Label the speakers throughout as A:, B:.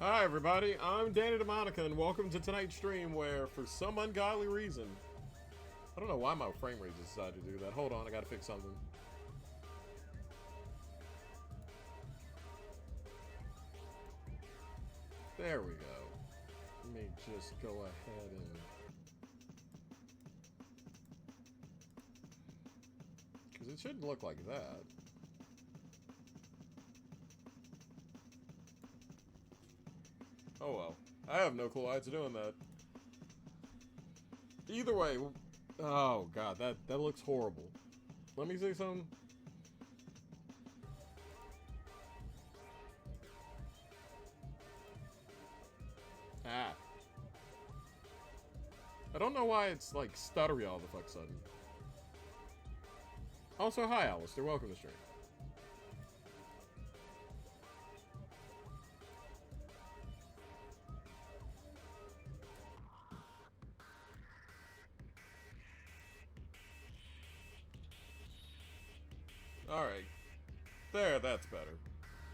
A: Hi everybody, I'm Danny DeMonica and welcome to tonight's stream where, for some ungodly reason, I don't know why my frame rate decided to do that. Hold on, I gotta fix something. There we go. Let me just go ahead and... because it shouldn't look like that. Oh well. I have no clue why it's doing that. Either way, oh god, that looks horrible. Let me say something. Ah. I don't know why it's like stuttery all the fuck sudden. Also, hi Alistair, welcome to stream. Alright. There, that's better.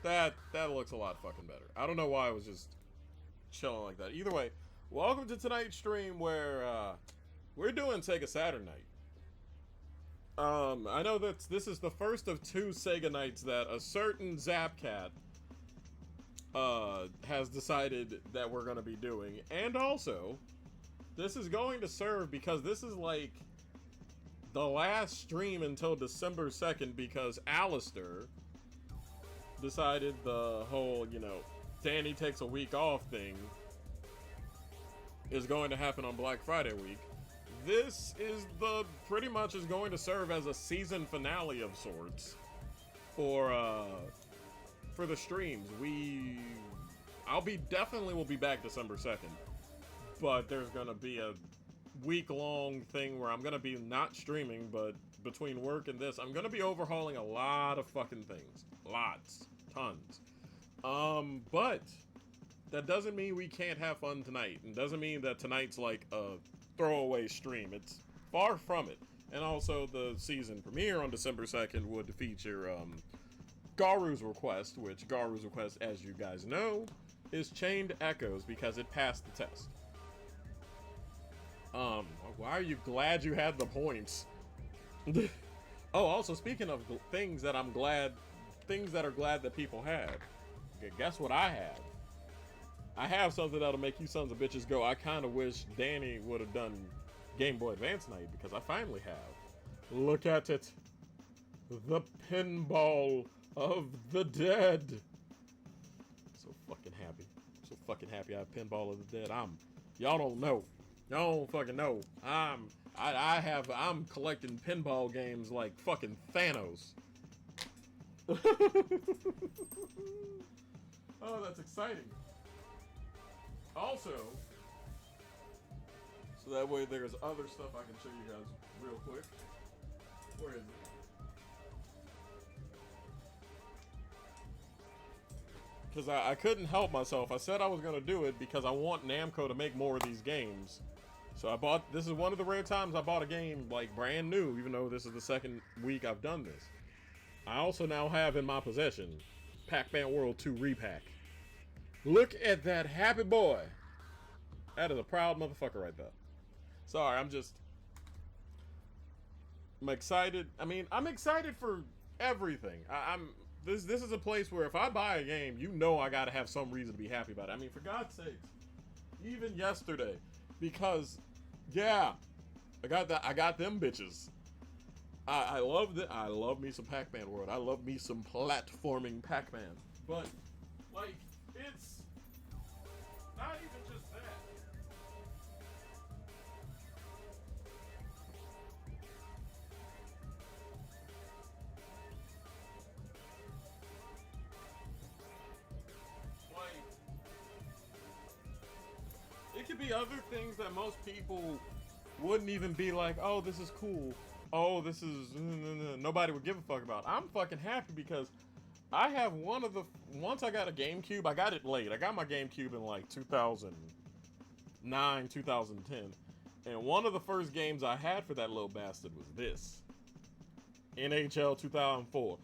A: That looks a lot fucking better. I don't know why I was just chilling like that. Either way, welcome to tonight's stream where we're doing Sega Saturn night. I know that this is the first of two Sega nights that a certain Zapcat has decided that we're gonna be doing. And also, this is going to serve because this is like the last stream until December 2nd because Alistair decided the whole, you know, Danny takes a week off thing is going to happen on Black Friday week. This is pretty much is going to serve as a season finale of sorts for the streams. I'll definitely will be back December 2nd, but there's gonna be a week-long thing where I'm gonna be not streaming, but between work and this, I'm gonna be overhauling a lot of fucking things. Lots. Tons. But that doesn't mean we can't have fun tonight. And doesn't mean that tonight's like a throwaway stream. It's far from it. And also the season premiere on December 2nd would feature Garu's Request, which Garu's Request, as you guys know, is Chained Echoes because it passed the test. Why are you glad you had the points? Oh, also speaking of things that I'm glad, things that are glad that people had. Guess what I have? I have something that'll make you sons of bitches go, I kind of wish Danny would have done Game Boy Advance night because I finally have. Look at it. The pinball of the dead. So fucking happy. So fucking happy I have Pinball of the Dead. Y'all don't know. Y'all don't fucking know. I'm collecting pinball games like fucking Thanos. Oh, that's exciting. Also, so that way there's other stuff I can show you guys real quick. Where is it? Because I couldn't help myself. I said I was going to do it because I want Namco to make more of these games. So this is one of the rare times I bought a game like brand new, even though this is the second week I've done this. I also now have in my possession Pac-Man World 2 Repack. Look at that happy boy. That is a proud motherfucker right there. Sorry, I'm excited. I mean, I'm excited for everything. This is a place where if I buy a game, you know I gotta have some reason to be happy about it. I mean, for God's sakes, even yesterday, because yeah, I got them bitches. I love me some Pac-Man World. I love me some platforming Pac-Man. But like, it's not even just that. Like, it could be other things that most people wouldn't even be like, oh, this is cool. Oh, this is... nobody would give a fuck about. I'm fucking happy because I have once I got a GameCube, I got it late. I got my GameCube in like 2009, 2010. And one of the first games I had for that little bastard was this. NHL 2004.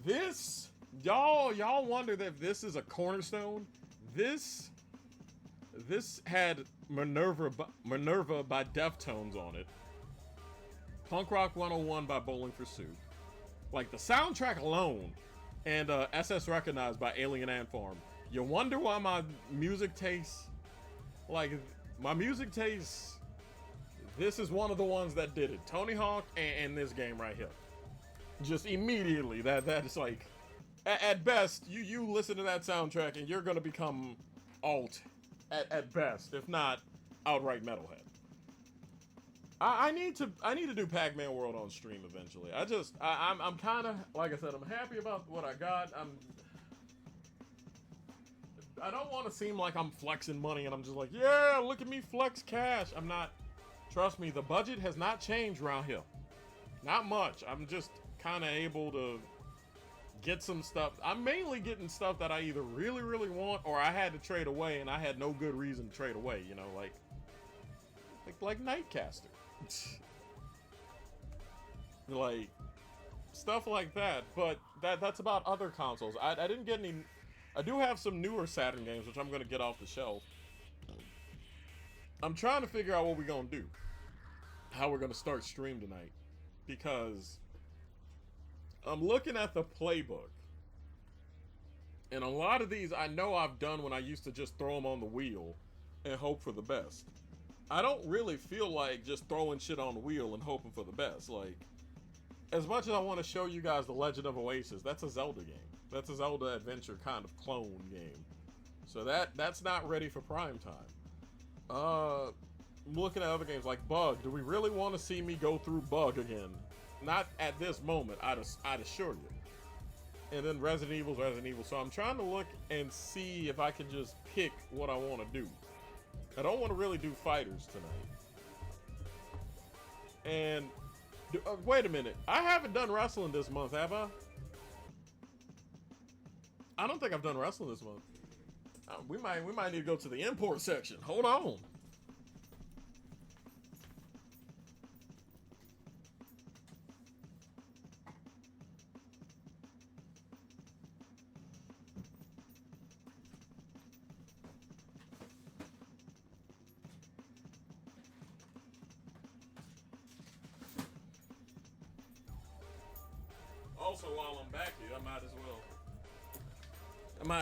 A: This, y'all wonder if this is a cornerstone. This had Minerva by Deftones on it. Punk Rock 101 by Bowling for Soup. Like the soundtrack alone, and SS Recognized by Alien Ant Farm. You wonder why my music tastes, this is one of the ones that did it. Tony Hawk and this game right here. Just immediately, that is like, at best, you listen to that soundtrack and you're gonna become alt, at best, if not outright metalhead. I need to do Pac-Man World on stream eventually. I'm kind of, like I said, I'm happy about what I got. I don't want to seem like I'm flexing money and I'm just like, yeah, look at me flex cash. I'm not. Trust me, the budget has not changed around here. Not much. I'm just kind of able to get some stuff. I'm mainly getting stuff that I either really, really want or I had to trade away and I had no good reason to trade away, you know, like Nightcaster. Like stuff like that, but that's about other consoles. I didn't get any. I do have some newer Saturn games which I'm gonna get off the shelf. I'm trying to figure out what we're gonna do, how we're gonna start stream tonight, because I'm looking at the playbook, and a lot of these I know I've done when I used to just throw them on the wheel and hope for the best. I don't really feel like just throwing shit on the wheel and hoping for the best. Like, as much as I want to show you guys The Legend of Oasis, that's a Zelda game. That's a Zelda adventure kind of clone game. So that's not ready for prime time. Looking at other games like Bug. Do we really want to see me go through Bug again? Not at this moment, I'd assure you. And then Resident Evil's Resident Evil. So I'm trying to look and see if I can just pick what I want to do. I don't want to really do fighters tonight. And wait a minute, I haven't done wrestling this month, have I? I don't think I've done wrestling this month. We might need to go to the import section. Hold on. Also, while I'm back here, I might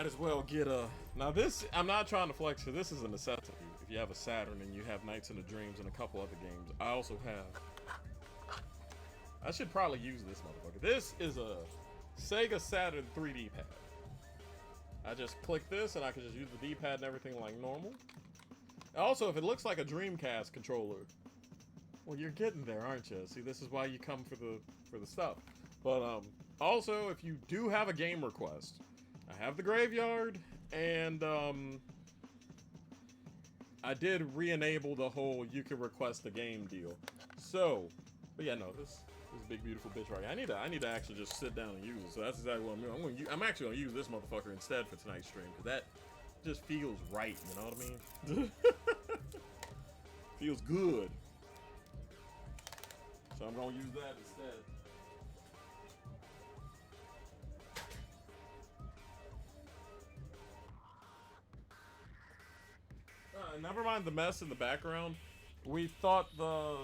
A: as well get a. Now this, I'm not trying to flex because this is a necessity. If you have a Saturn and you have Nights into Dreams and a couple other games, I also have. I should probably use this motherfucker. This is a Sega Saturn 3D pad. I just click this and I can just use the D-pad and everything like normal. Also, if it looks like a Dreamcast controller, well, you're getting there, aren't you? See, this is why you come for the stuff. But also, if you do have a game request, I have the Graveyard, and I did re-enable the whole you can request a game deal. So, but yeah, no, this big beautiful bitch right here. I need to actually just sit down and use it. So that's exactly what I'm doing. I'm actually gonna use this motherfucker instead for tonight's stream because that just feels right. You know what I mean? Feels good. So I'm gonna use that instead. Never mind the mess in the background. We thought the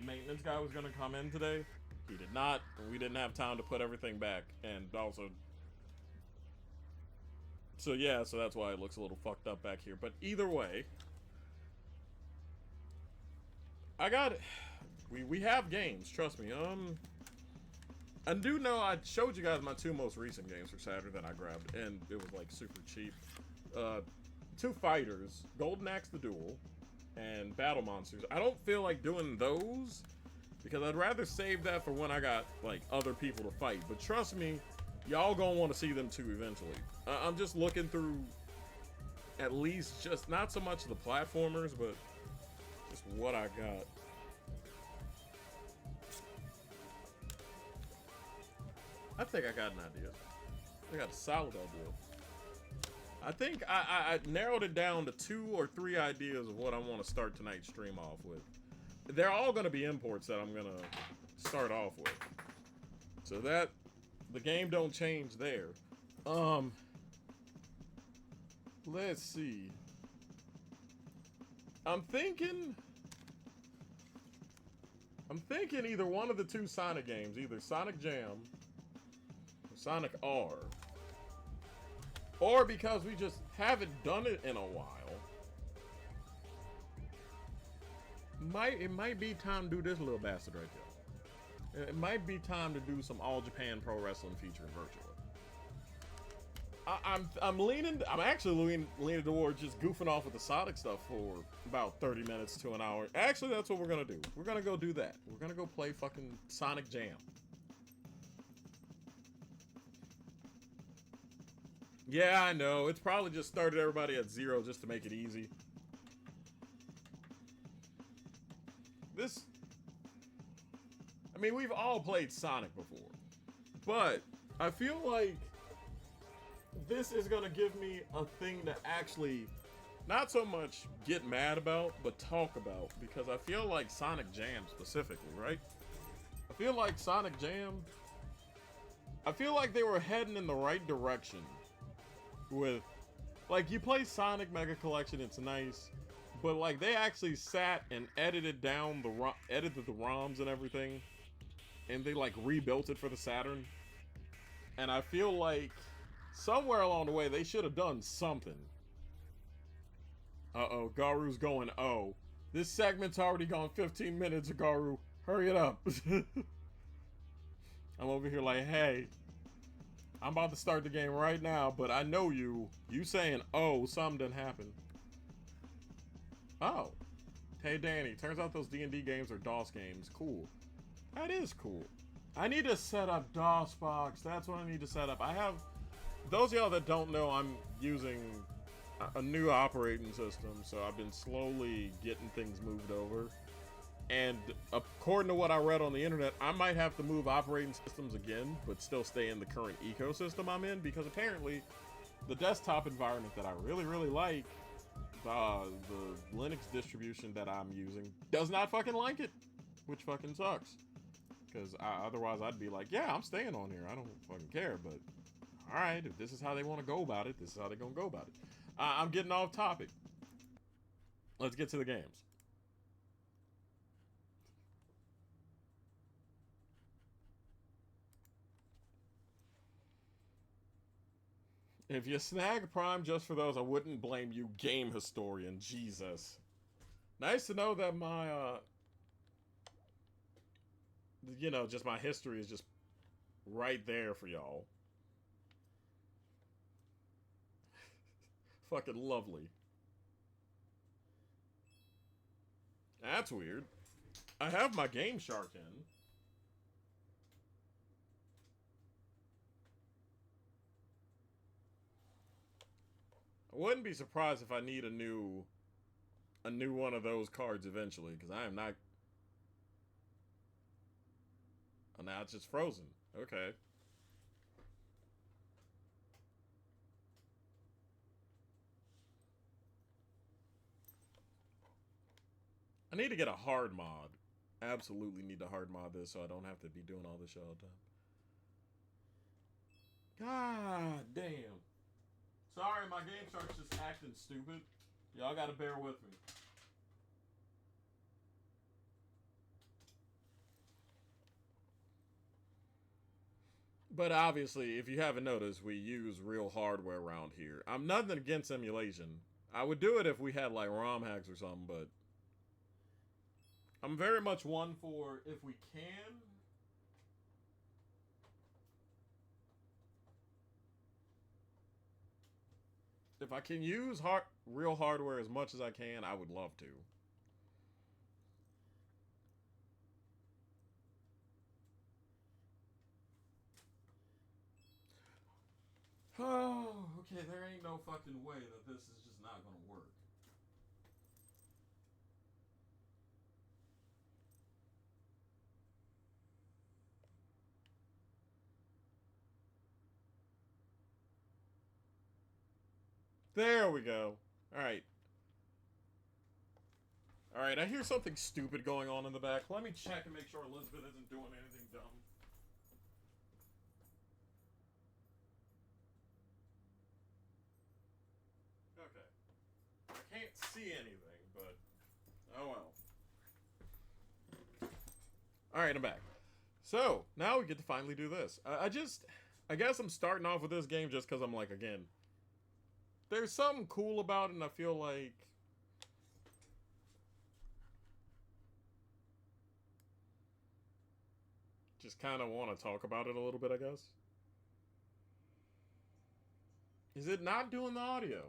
A: maintenance guy was going to come in today. He did not. We didn't have time to put everything back. And also... So yeah, so that's why it looks a little fucked up back here. But either way... I got it. We have games, trust me. I do know I showed you guys my two most recent games for Saturn that I grabbed. And it was like super cheap. Two fighters, Golden Axe the Duel, and Battle Monsters. I don't feel like doing those because I'd rather save that for when I got like other people to fight. But trust me, y'all gonna want to see them too eventually. I'm just looking through at least just not so much the platformers, but just what I got. I think I got an idea. I got a solid idea. I think I narrowed it down to 2 or 3 ideas of what I want to start tonight's stream off with. They're all going to be imports that I'm going to start off with. So that, the game don't change there. Let's see. I'm thinking either one of the two Sonic games, either Sonic Jam or Sonic R. Or because we just haven't done it in a while. It might be time to do this little bastard right there. It might be time to do some All Japan Pro Wrestling featuring Virtua. I'm actually leaning towards just goofing off with the Sonic stuff for about 30 minutes to an hour. Actually, that's what we're gonna do. We're gonna go do that. We're gonna go play fucking Sonic Jam. Yeah, I know. It's probably just started everybody at 0 just to make it easy. I mean, we've all played Sonic before. But I feel like this is going to give me a thing to actually not so much get mad about, but talk about. Because I feel like Sonic Jam specifically, right? I feel like Sonic Jam, I feel like they were heading in the right direction with, like, you play Sonic Mega Collection, it's nice, but like they actually sat and edited down the ROMs and everything, and they like rebuilt it for the Saturn. And I feel like somewhere along the way they should have done something. Uh-oh, Garu's going, oh. This segment's already gone 15 minutes, Garu. Hurry it up. I'm over here like, hey, I'm about to start the game right now, but I know you saying, oh, something didn't happen. Oh. Hey, Danny, turns out those D&D games are DOS games. Cool. That is cool. I need to set up DOSBox. That's what I need to set up. I have, those of y'all that don't know, I'm using a new operating system, so I've been slowly getting things moved over. And according to what I read on the internet, I might have to move operating systems again, but still stay in the current ecosystem I'm in, because apparently the desktop environment that I really, really like, the Linux distribution that I'm using, does not fucking like it, which fucking sucks. Because otherwise I'd be like, yeah, I'm staying on here. I don't fucking care, but alright, if this is how they want to go about it, this is how they're going to go about it. I'm getting off topic. Let's get to the games. If you snag Prime just for those, I wouldn't blame you, game historian. Jesus. Nice to know that my, you know, just my history is just right there for y'all. Fucking lovely. That's weird. I have my Game Shark in. I wouldn't be surprised if I need a new one of those cards eventually, because I am not. Oh, now it's just frozen. Okay. I need to get a hard mod. Absolutely need to hard mod this so I don't have to be doing all this shit all the time. God damn. Sorry, my Game Shark's just acting stupid. Y'all gotta bear with me. But obviously, if you haven't noticed, we use real hardware around here. I'm nothing against emulation. I would do it if we had like ROM hacks or something, but I'm very much one for, if we can, if I can use real hardware as much as I can, I would love to. Oh, okay, there ain't no fucking way that this is just not gonna work. There we go. Alright. Alright, I hear something stupid going on in the back. Let me check and make sure Elizabeth isn't doing anything dumb. see anything, but oh well. Alright, I'm back. So, now we get to finally do this. I guess I'm starting off with this game just because I'm like, again, there's something cool about it, and I feel like just kind of want to talk about it a little bit, I guess. Is it not doing the audio?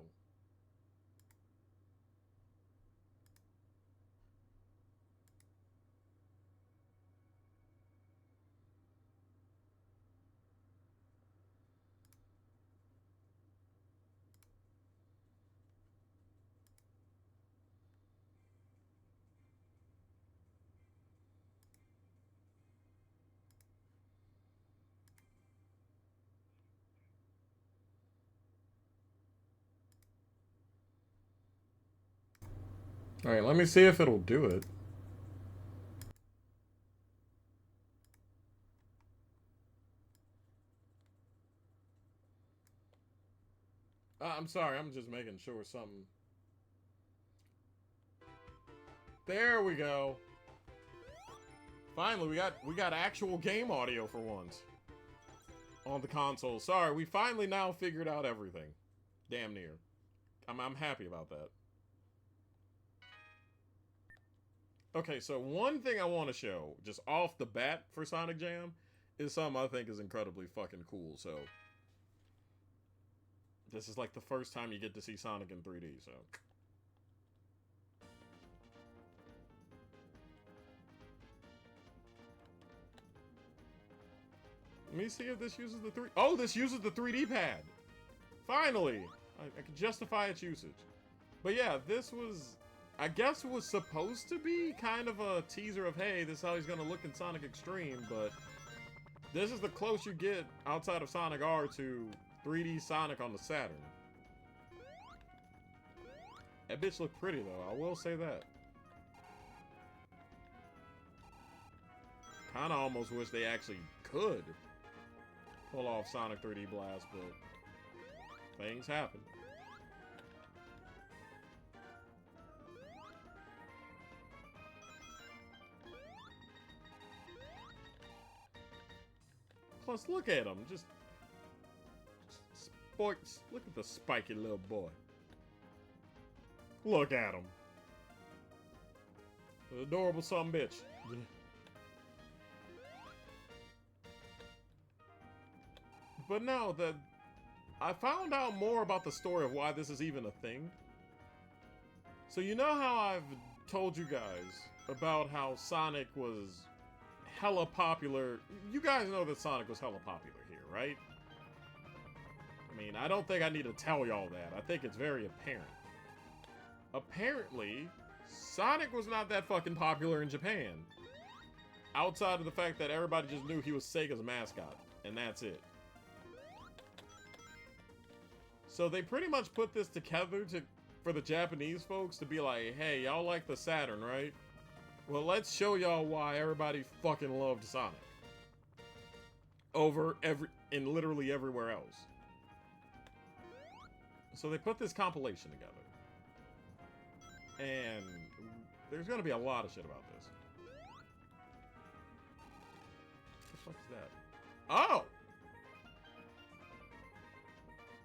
A: Alright, let me see if it'll do it. I'm sorry, I'm just making sure something. There we go. Finally, we got actual game audio for once on the console. Sorry, we finally now figured out everything. Damn near. I'm happy about that. Okay, so one thing I want to show, just off the bat for Sonic Jam, is something I think is incredibly fucking cool. So, this is like the first time you get to see Sonic in 3D, so. Let me see if this uses the 3... Oh, this uses the 3D pad! Finally! I can justify its usage. But yeah, this was... I guess was supposed to be kind of a teaser of, hey, this is how he's gonna look in Sonic Extreme, but this is the close you get outside of Sonic R to 3D Sonic on the Saturn. That bitch looked pretty, though. I will say that. Kinda almost wish they actually could pull off Sonic 3D Blast, but things happen. Plus, look at him. Just sports. Look at the spiky little boy. Look at him. An adorable son bitch. But no, I found out more about the story of why this is even a thing. So you know how I've told you guys about how Sonic was hella popular. You guys know that Sonic was hella popular here, right? I mean, I don't think I need to tell y'all that. I think it's very apparent. Apparently, Sonic was not that fucking popular in Japan. Outside of the fact that everybody just knew he was Sega's mascot, and that's it. So they pretty much put this together for the Japanese folks to be like, hey, y'all like the Saturn, right? Well, let's show y'all why everybody fucking loved Sonic. Over literally everywhere else. So they put this compilation together. And there's gonna be a lot of shit about this. What the fuck is that? Oh!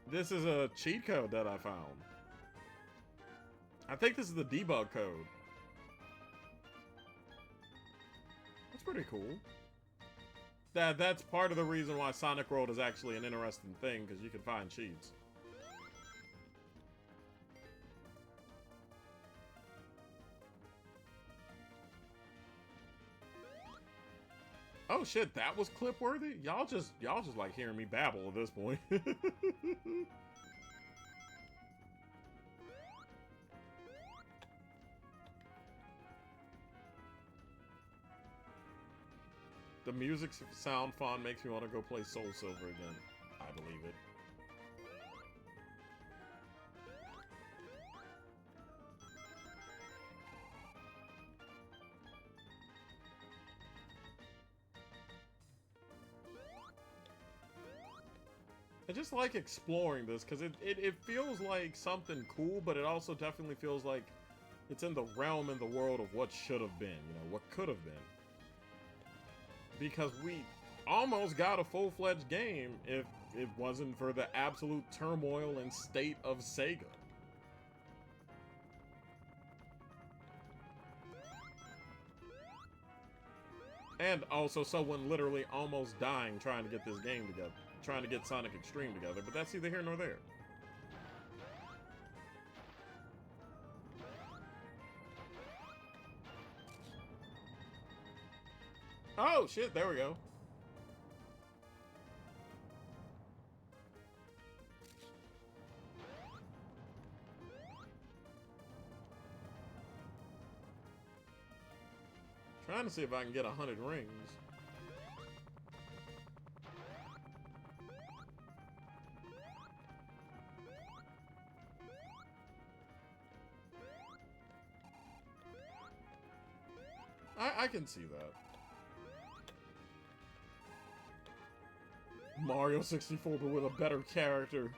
A: This is a cheat code that I found. I think this is the debug code. That's pretty cool. That's part of the reason why Sonic World is actually an interesting thing, because you can find cheats. Oh shit, that was clip worthy? Y'all just like hearing me babble at this point. The music sound font makes me want to go play Soul Silver again. I believe it. I just like exploring this because it feels like something cool, but it also definitely feels like it's in the realm and the world of what should have been, you know, what could have been. Because we almost got a full-fledged game if it wasn't for the absolute turmoil and state of Sega. And also someone literally almost dying trying to get this game together. Trying to get Sonic Extreme together, but that's neither here nor there. Oh, shit, there we go. Trying to see if I can get 100 rings. I can see that. Mario 64, but with a better character.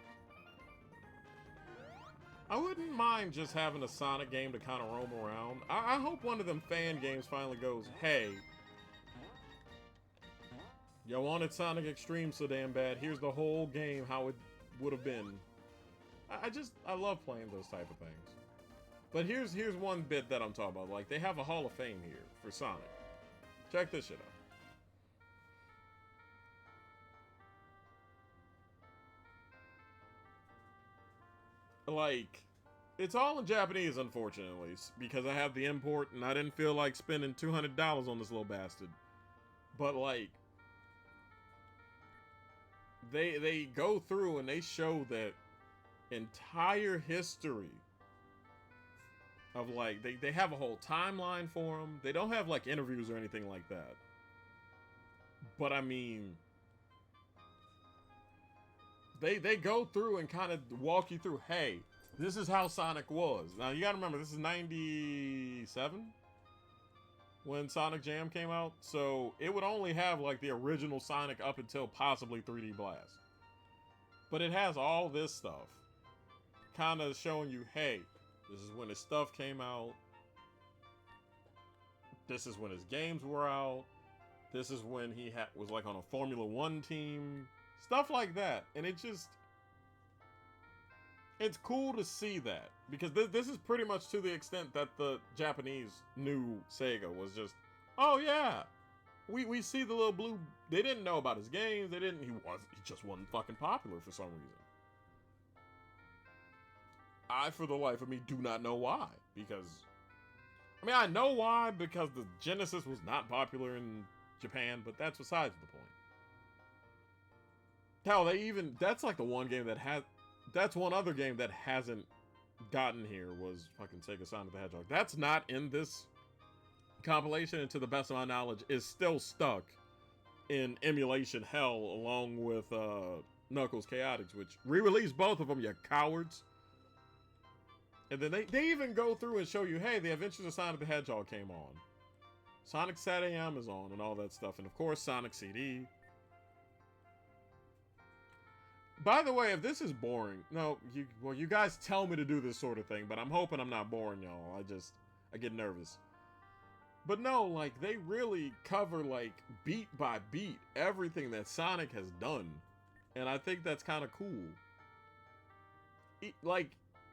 A: I wouldn't mind just having a Sonic game to kind of roam around. I hope one of them fan games finally goes, hey, you wanted Sonic Extreme so damn bad, here's the whole game how it would have been. I love playing those type of things. But here's one bit that I'm talking about. Like, they have a Hall of Fame here for Sonic. Check this shit out. Like, it's all in Japanese, unfortunately, because I have the import and I didn't feel like spending $200 on this little bastard. But, like, they go through and they show that entire history of, like, they have a whole timeline for them. They don't have, like, interviews or anything like that. But, I mean, they go through and kind of walk you through, hey, this is how Sonic was. Now, you gotta remember, this is 97? When Sonic Jam came out. So, it would only have, like, the original Sonic up until possibly 3D Blast. But it has all this stuff. Kind of showing you, hey, this is when his stuff came out. This is when his games were out. This is when he was like on a Formula 1 team. Stuff like that. And it just... it's cool to see that. Because this is pretty much to the extent that the Japanese knew Sega was just... oh yeah! We see the little blue... they didn't know about his games. They didn't... he just wasn't fucking popular for some reason. I, for the life of me, do not know why. Because... I mean, I know why, because the Genesis was not popular in Japan, but that's besides the point. Hell, they even... that's like the one game that has... that's one other game that hasn't gotten here was fucking Sega Sonic the Hedgehog. That's not in this compilation, and to the best of my knowledge, is still stuck in emulation hell along with Knuckles Chaotix, which re-released both of them, you cowards. And then they even go through and show you, hey, the Adventures of Sonic the Hedgehog came on. Sonic Sat AM is on and all that stuff. And of course, Sonic CD. By the way, if this is boring, no, you guys tell me to do this sort of thing, but I'm hoping I'm not boring y'all. I get nervous. But no, like, they really cover, like, beat by beat everything that Sonic has done. And I think that's kind of cool. Like,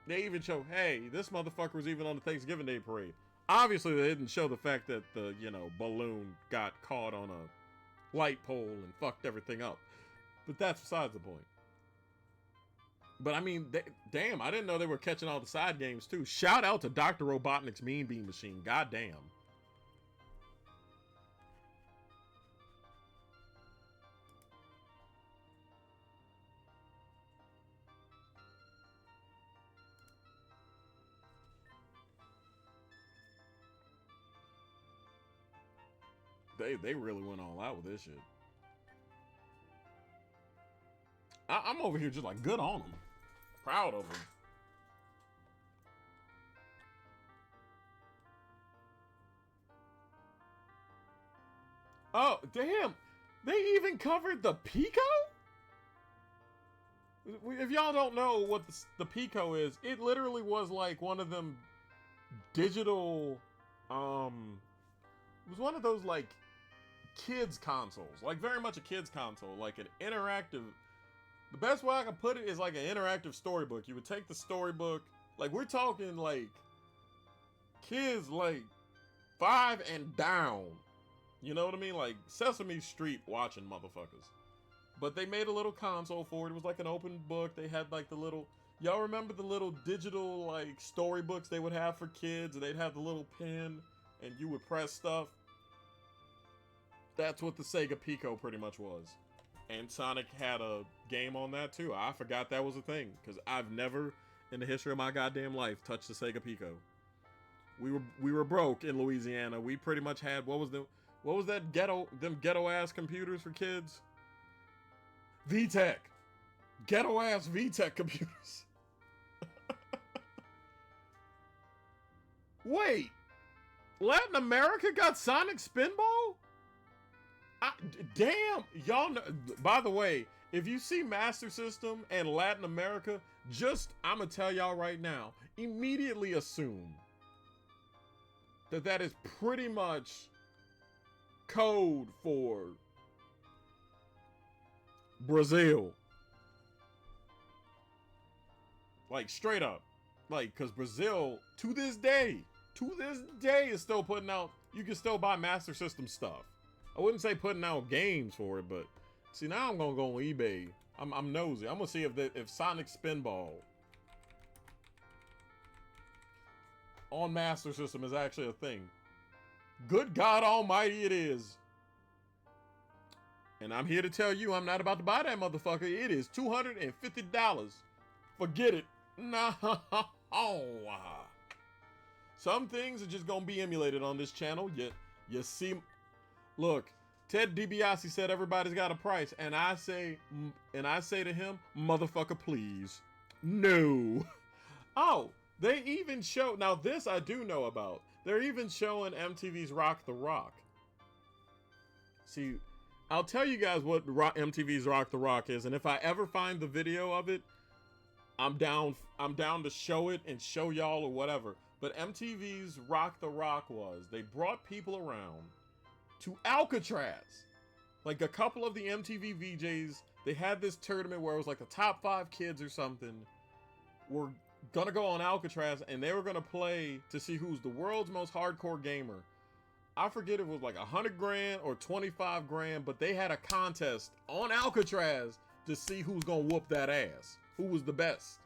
A: they even show, hey, this motherfucker was even on the Thanksgiving Day parade. Obviously, they didn't show the fact that the, balloon got caught on a light pole and fucked everything up. But that's besides the point. But I mean, damn, I didn't know they were catching all the side games too. Shout out to Dr. Robotnik's Mean Bean Machine. Goddamn. They really went all out with this shit. I'm over here just like, good on them. Proud of them. Oh, damn. They even covered the Pico? If y'all don't know what the Pico is, it literally was like one of them digital, it was one of those like kids consoles, like very much a kids console, like an interactive. The best way I can put it is like an interactive storybook. You would take the storybook, like we're talking like kids like 5 and down. You know what I mean? Like Sesame Street watching motherfuckers. But they made a little console for it. It was like an open book. They had like the little, y'all remember the little digital like storybooks they would have for kids? They'd have the little pen and you would press stuff. That's what the Sega Pico pretty much was. And Sonic had a game on that too. I forgot that was a thing because I've never in the history of my goddamn life touched the Sega Pico. We were broke in Louisiana. We pretty much had what was that ghetto ass computers for kids? VTech. Ghetto ass VTech computers. Wait. Latin America got Sonic Spinball? Damn. Y'all know, by the way, if you see Master System and Latin America, I'm gonna tell y'all right now, immediately assume that is pretty much code for Brazil. Like straight up. Like, cause Brazil to this day is still putting out, you can still buy Master System stuff. I wouldn't say putting out games for it, but see, now I'm gonna go on eBay. I'm nosy. I'm gonna see if Sonic Spinball on Master System is actually a thing. Good God Almighty, it is. And I'm here to tell you, I'm not about to buy that motherfucker. It is $250. Forget it. No. Some things are just gonna be emulated on this channel. You see, look, Ted DiBiase said everybody's got a price, and I say to him, motherfucker, please, no. Oh, they even show, now this I do know about. They're even showing MTV's Rock the Rock. See, I'll tell you guys what MTV's Rock the Rock is, and if I ever find the video of it, I'm down to show it and show y'all or whatever. But MTV's Rock the Rock was, they brought people around to Alcatraz. Like a couple of the MTV VJs, they had this tournament where it was like the top 5 kids or something were gonna go on Alcatraz and they were gonna play to see who's the world's most hardcore gamer. I forget if it was like 100 grand or 25 grand, but they had a contest on Alcatraz to see who's gonna whoop that ass. Who was the best.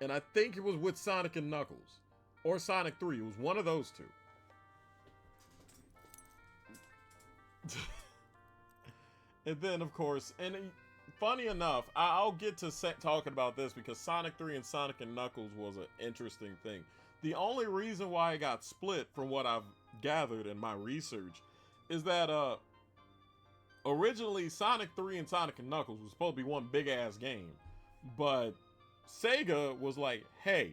A: And I think it was with Sonic and Knuckles. Or Sonic 3. It was one of those two. And then, of course, and funny enough, I'll get to talking about this because Sonic 3 and Sonic and Knuckles was an interesting thing. The only reason why it got split, from what I've gathered in my research, is that originally Sonic 3 and Sonic and Knuckles was supposed to be one big ass game. But Sega was like, hey,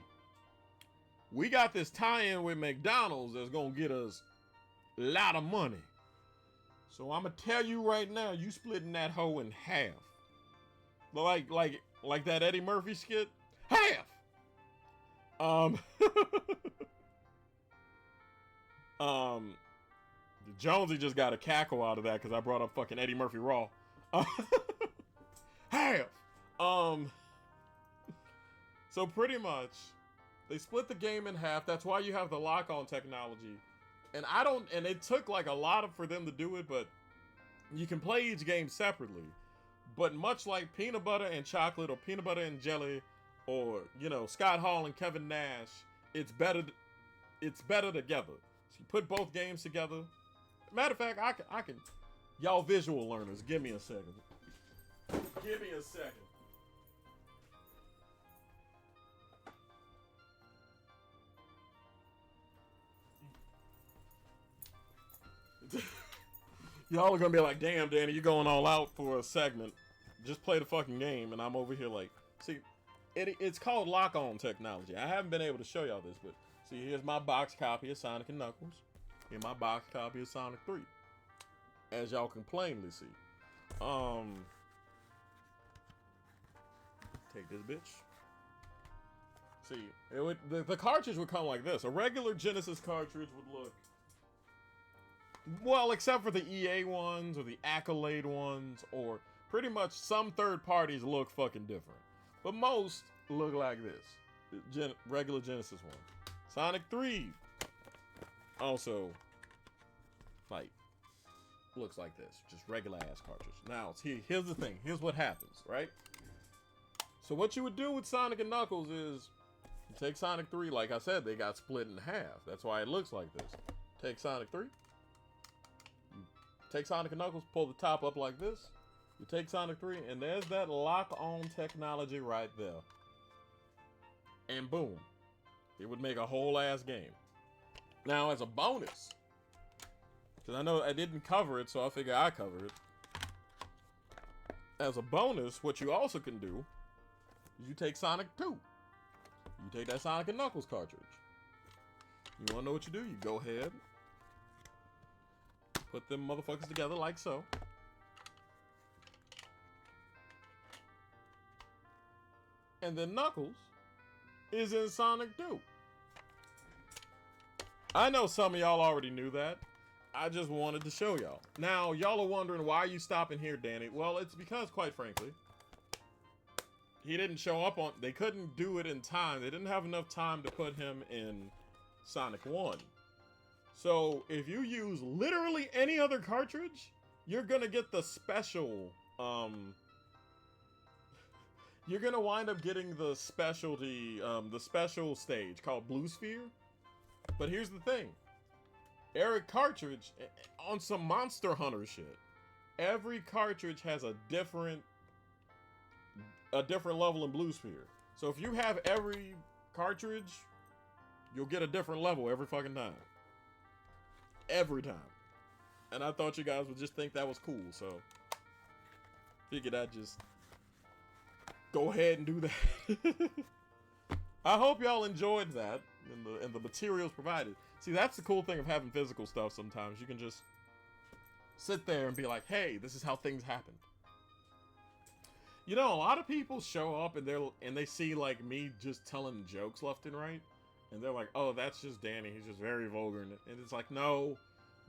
A: we got this tie-in with McDonald's that's gonna get us a lot of money. So I'm gonna tell you right now, you splitting that hoe in half. Like that Eddie Murphy skit? Half! Jonesy just got a cackle out of that because I brought up fucking Eddie Murphy Raw. Half! So pretty much, they split the game in half. That's why you have the lock-on technology. And it took like a lot for them to do it, but you can play each game separately. But much like Peanut Butter and Chocolate or Peanut Butter and Jelly or, Scott Hall and Kevin Nash, it's better together. So you put both games together. Matter of fact, I can, y'all visual learners, give me a second. Give me a second. Y'all are gonna be like, damn, Danny, you're going all out for a segment. Just play the fucking game, and I'm over here like, see, it's called lock-on technology. I haven't been able to show y'all this, but see, here's my box copy of Sonic and Knuckles. Here's my box copy of Sonic 3. As y'all can plainly see. Take this bitch. See, it would the cartridge would come like this. A regular Genesis cartridge would look, well, except for the EA ones or the Accolade ones, or pretty much some third parties look fucking different. But most look like this. Regular Genesis one. Sonic 3 also, like, looks like this. Just regular ass cartridge. Now, here's the thing. Here's what happens, right? So what you would do with Sonic and Knuckles is, you take Sonic 3, like I said, they got split in half. That's why it looks like this. Take Sonic 3. You take Sonic and Knuckles, pull the top up like this. You take Sonic 3, and there's that lock-on technology right there. And boom. It would make a whole ass game. Now, as a bonus, because I know I didn't cover it, so I figure I cover it. As a bonus, what you also can do is you take Sonic 2. You take that Sonic and Knuckles cartridge. You want to know what you do? You go ahead, put them motherfuckers together like so. And then Knuckles is in Sonic 2. I know some of y'all already knew that. I just wanted to show y'all. Now, y'all are wondering, why are you stopping here, Danny? Well, it's because, quite frankly, he didn't show up on... They couldn't do it in time. They didn't have enough time to put him in Sonic 1. So, if you use literally any other cartridge, you're gonna get the special, you're gonna wind up getting the specialty, the special stage called Blue Sphere. But here's the thing. Every cartridge, on some Monster Hunter shit, every cartridge has a different level in Blue Sphere. So if you have every cartridge, you'll get a different level every fucking time. Every time. And I thought you guys would just think that was cool, so figured I'd just go ahead and do that. I hope y'all enjoyed that and the materials provided. See, that's the cool thing of having physical stuff sometimes. You can just sit there and be like, hey, this is how things happen. You know, a lot of people show up and they see like me just telling jokes left and right. And they're like, oh, that's just Danny. He's just very vulgar. And it's like, no,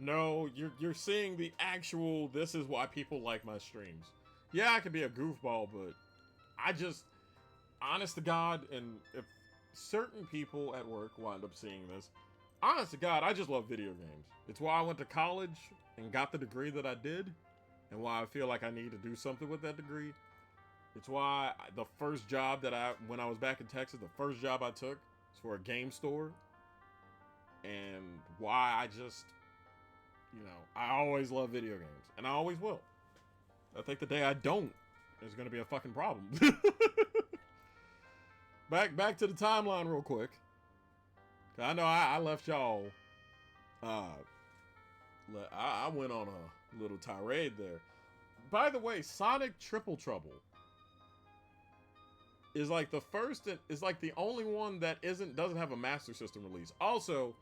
A: you're seeing the actual, this is why people like my streams. Yeah, I could be a goofball, but I just, honest to God, and if certain people at work wind up seeing this, honest to God, I just love video games. It's why I went to college and got the degree that I did, and why I feel like I need to do something with that degree. It's why the first job that when I was back in Texas, the first job I took was for a game store, and why I just, you know, I always love video games, and I always will. I think the day I don't, there's gonna be a fucking problem. Back to the timeline real quick. I know I left y'all. I went on a little tirade there. By the way, Sonic Triple Trouble is like the first, is like the only one that doesn't have a Master System release. Also,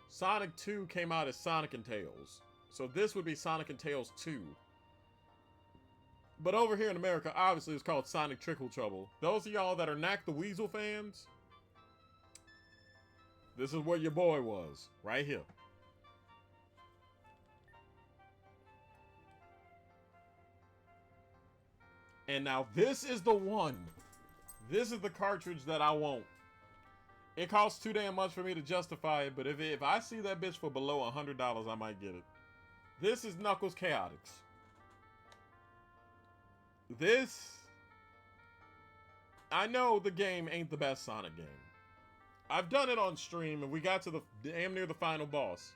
A: Sonic 2 came out as Sonic and Tails. So this would be Sonic and Tails 2. But over here in America, obviously, it's called Sonic Triple Trouble. Those of y'all that are Knack the Weasel fans, this is where your boy was. Right here. And now this is the one. This is the cartridge that I want. It costs too damn much for me to justify it, but if I see that bitch for below $100, I might get it. This is Knuckles Chaotix. This, I know the game ain't the best Sonic game. I've done it on stream and we got to the damn near the final boss.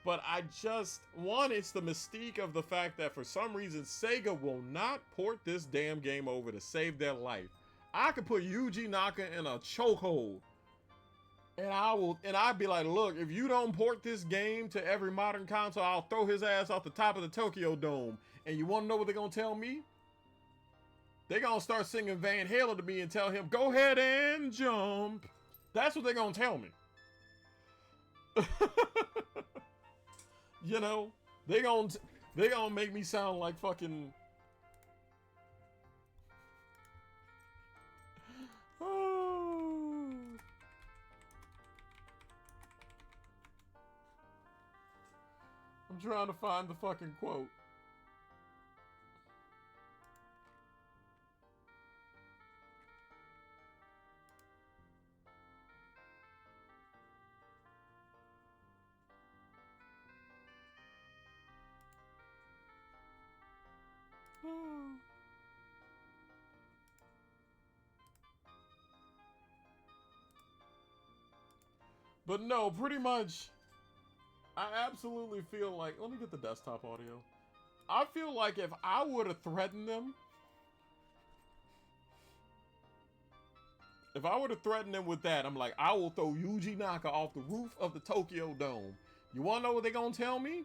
A: But I just, one, it's the mystique of the fact that for some reason Sega will not port this damn game over to save their life. I could put Yuji Naka in a chokehold and I'd be like, look, if you don't port this game to every modern console, I'll throw his ass off the top of the Tokyo Dome. And you want to know what they're going to tell me? They're going to start singing Van Halen to me and tell him, go ahead and jump. That's what they're going to tell me. You know, they're going to make me sound like fucking... Oh. I'm trying to find the fucking quote. But no, pretty much, I absolutely feel like, let me get the desktop audio. I feel like if I would have threatened them, with that, I'm like, I will throw Yuji Naka off the roof of the Tokyo Dome. You wanna know what they gonna tell me?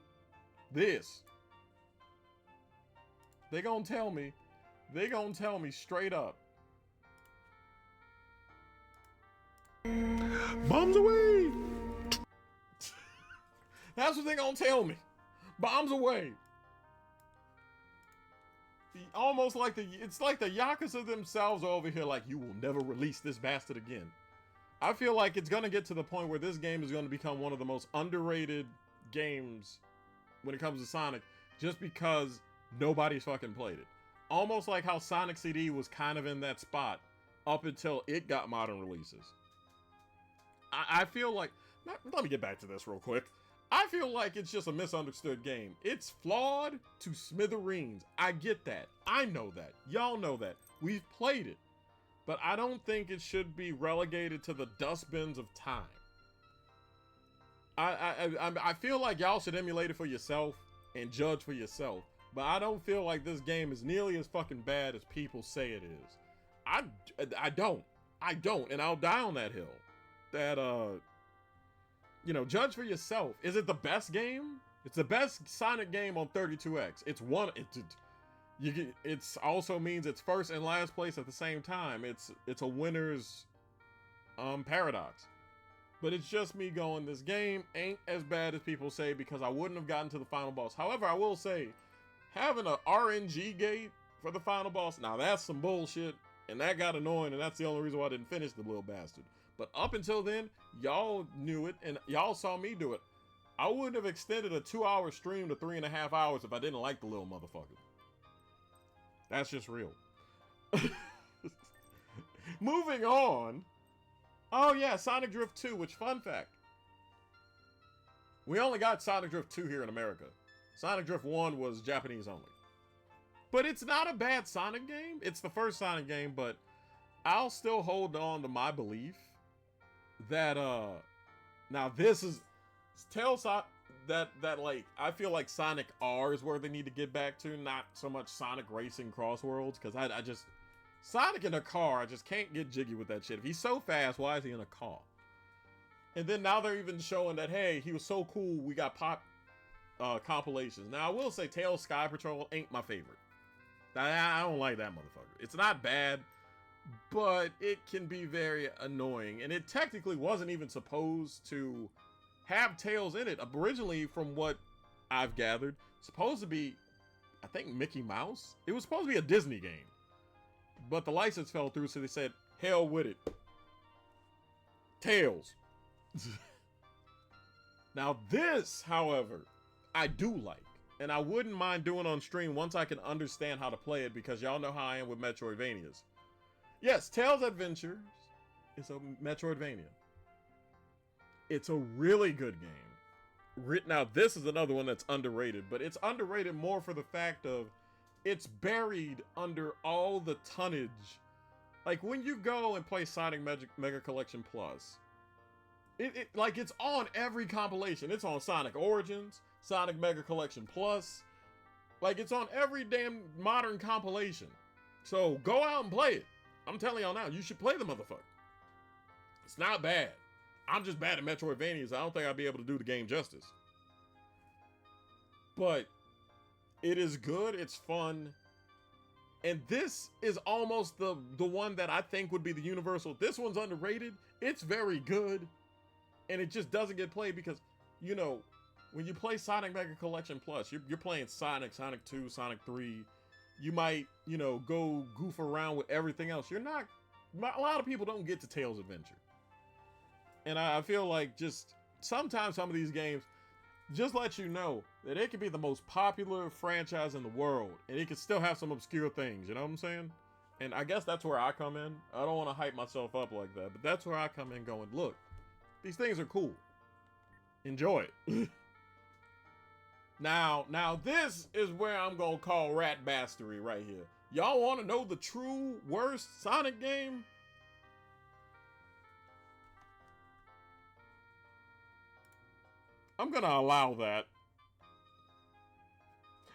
A: This. They gonna tell me straight up. Bombs away! That's what they gonna tell me. Bombs away. Almost like it's like the Yakuza themselves are over here like, you will never release this bastard again. I feel like it's gonna get to the point where this game is gonna become one of the most underrated games when it comes to Sonic, just because nobody's fucking played it. Almost like how Sonic CD was kind of in that spot up until it got modern releases. I feel like, let me get back to this real quick. I feel like it's just a misunderstood game. It's flawed to smithereens. I get that. I know that. Y'all know that. We've played it. But I don't think it should be relegated to the dustbins of time. I feel like y'all should emulate it for yourself and judge for yourself. But I don't feel like this game is nearly as fucking bad as people say it is. I don't, and I'll die on that hill. That, you know, judge for yourself. Is it the best game? It's the best Sonic game on 32X. It's also means it's first and last place at the same time. It's a winner's paradox. But it's just me going, this game ain't as bad as people say, because I wouldn't have gotten to the final boss. However, I will say, having a RNG gate for the final boss, now that's some bullshit, and that got annoying, and that's the only reason why I didn't finish the little bastard. But up until then, y'all knew it, and y'all saw me do it. I wouldn't have extended a 2-hour stream to 3.5 hours if I didn't like the little motherfucker. That's just real. Moving on. Oh yeah, Sonic Drift 2, which, fun fact, we only got Sonic Drift 2 here in America. Sonic Drift 1 was Japanese only. But it's not a bad Sonic game. It's the first Sonic game, but I'll still hold on to my belief that, now this is, that like, I feel like Sonic R is where they need to get back to, not so much Sonic Racing Cross Worlds, because I just, Sonic in a car, I just can't get jiggy with that shit. If he's so fast, why is he in a car? And then now they're even showing that, hey, he was so cool, we got pop compilations. Now, I will say Tails Sky Patrol ain't my favorite. I don't like that motherfucker. It's not bad, but it can be very annoying. And it technically wasn't even supposed to have Tails in it. Originally, from what I've gathered, supposed to be, I think, Mickey Mouse? It was supposed to be a Disney game. But the license fell through, so they said, hell with it. Tails. Now this, however, I do like. And I wouldn't mind doing on stream once I can understand how to play it, because y'all know how I am with Metroidvanias. Yes, Tails Adventures is a Metroidvania. It's a really good game. Now, this is another one that's underrated, but it's underrated more for the fact of it's buried under all the tonnage. Like, when you go and play Sonic Mega Collection Plus, like, it's on every compilation. It's on Sonic Origins, Sonic Mega Collection Plus. Like, it's on every damn modern compilation. So, go out and play it. I'm telling y'all now, you should play the motherfucker. It's not bad. I'm just bad at Metroidvanias. I don't think I'll be able to do the game justice. But it is good, it's fun. And this is almost the one that I think would be the universal. This one's underrated. It's very good. And it just doesn't get played because, you know, when you play Sonic Mega Collection Plus, you're playing Sonic, Sonic 2, Sonic 3. You might, you know, go goof around with everything else. You're not a lot of people don't get to Tails Adventure. And I feel like just sometimes some of these games just let you know that it can be the most popular franchise in the world and it can still have some obscure things, you know what I'm saying? And I guess that's where I come in. I don't want to hype myself up like that, but that's where I come in going, look, these things are cool. Enjoy it. Now this is where I'm gonna call rat bastery right here. Y'all want to know the true worst Sonic game? I'm gonna allow that.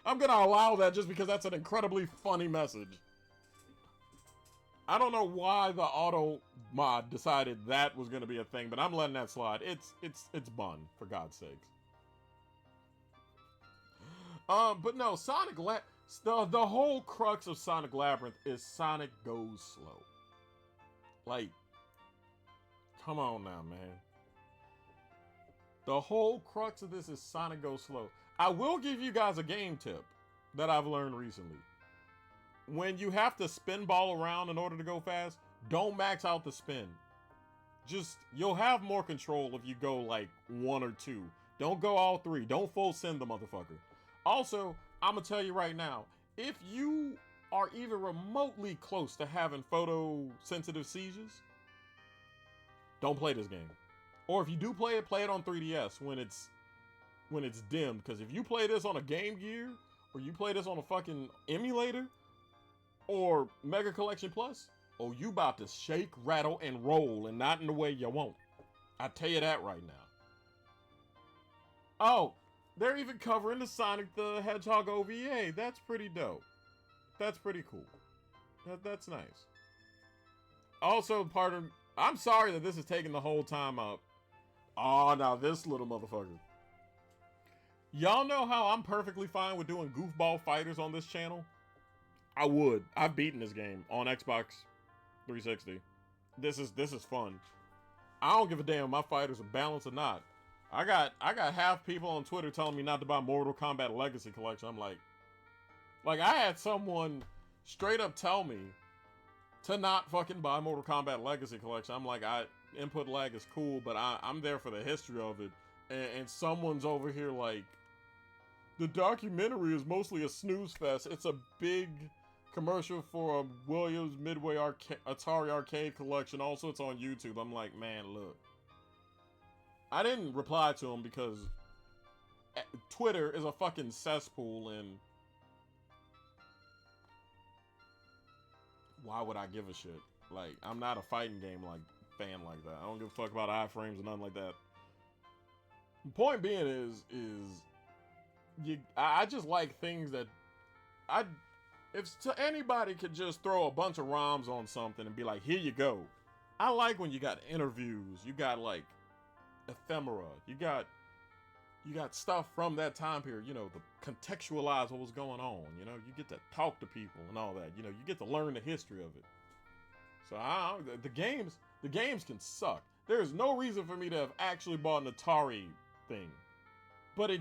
A: I'm gonna allow that just because that's an incredibly funny message. I don't know why the auto mod decided that was gonna be a thing, but I'm letting that slide. It's bun, for God's sakes. But no, the whole crux of Sonic Labyrinth is Sonic goes slow. Like, come on now, man. The whole crux of this is Sonic goes slow. I will give you guys a game tip that I've learned recently. When you have to spin ball around in order to go fast, don't max out the spin. You'll have more control if you go like 1 or 2. Don't go all 3. Don't full send the motherfucker. Also, I'm gonna tell you right now, if you are even remotely close to having photosensitive seizures, don't play this game. Or if you do play it on 3DS when it's dimmed. Because if you play this on a Game Gear, or you play this on a fucking emulator, or Mega Collection Plus, oh, you about to shake, rattle, and roll, and not in the way you want. I tell you that right now. Oh, they're even covering the Sonic the Hedgehog OVA. That's pretty dope. That's pretty cool. That's nice. Also, I'm sorry that this is taking the whole time up. Oh, now this little motherfucker. Y'all know how I'm perfectly fine with doing goofball fighters on this channel? I would. I've beaten this game on Xbox 360. This is fun. I don't give a damn if my fighters are balanced or not. I got half people on Twitter telling me not to buy Mortal Kombat Legacy Collection. I'm like I had someone straight up tell me to not fucking buy Mortal Kombat Legacy Collection. I'm like, input lag is cool, but I'm there for the history of it. And someone's over here like, the documentary is mostly a snooze fest. It's a big commercial for a Williams Midway Atari Arcade collection. Also, it's on YouTube. I'm like, man, look. I didn't reply to him because Twitter is a fucking cesspool, and why would I give a shit? Like, I'm not a fighting game fan like that. I don't give a fuck about iframes or nothing like that. The point being is I just like things that if anybody could just throw a bunch of ROMs on something and be like, here you go. I like when you got interviews, you got like ephemera, you got stuff from that time period, you know, to contextualize what was going on, you know, you get to talk to people and all that, you know, you get to learn the history of it. So the games can suck. There's no reason for me to have actually bought an Atari thing. But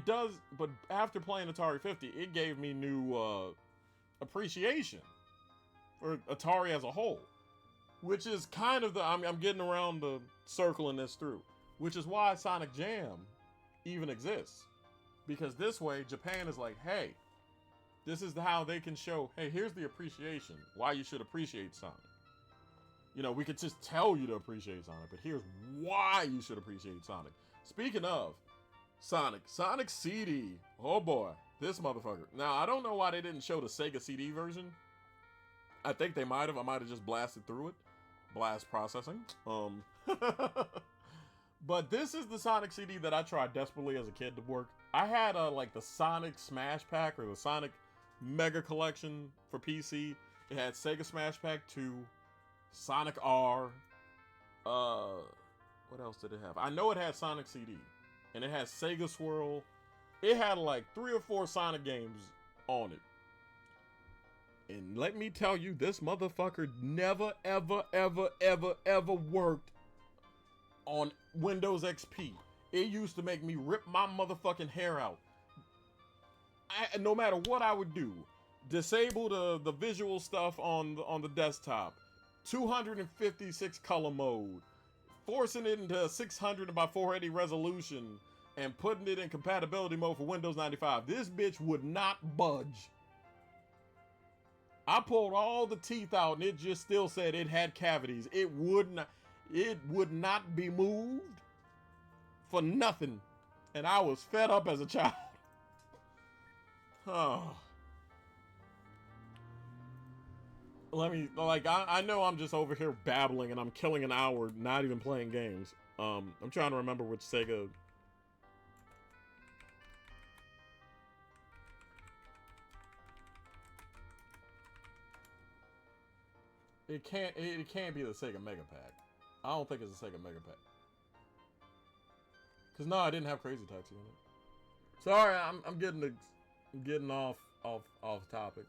A: after playing Atari 50, it gave me new appreciation for Atari as a whole. Which is kind of I'm getting around the circling this through. Which is why Sonic Jam even exists. Because this way, Japan is like, hey, this is how they can show, hey, here's the appreciation. Why you should appreciate Sonic. You know, we could just tell you to appreciate Sonic, but here's why you should appreciate Sonic. Speaking of Sonic CD. Oh boy, this motherfucker. Now, I don't know why they didn't show the Sega CD version. I think they might have. I might have just blasted through it. Blast processing. But this is the Sonic CD that I tried desperately as a kid to work. I had like the Sonic Smash Pack or the Sonic Mega Collection for PC. It had Sega Smash Pack 2, Sonic R. What else did it have? I know it had Sonic CD. And it had Sega Swirl. It had like 3 or 4 Sonic games on it. And let me tell you, this motherfucker never, ever, ever, ever, ever worked on Windows XP. It used to make me rip my motherfucking hair out. No matter what I would do, disable the visual stuff on the desktop, 256 color mode, forcing it into 600 by 480 resolution, and putting it in compatibility mode for Windows 95. This bitch would not budge. I pulled all the teeth out and it just still said it had cavities. It would not be moved for nothing. And I was fed up as a child. Oh. I know I'm just over here babbling and I'm killing an hour not even playing games. I'm trying to remember which Sega. It can't be the Sega Mega Pack. I don't think it's a Sega Mega Pack. Cause no, I didn't have Crazy Taxi in it. Sorry, I'm getting off topic.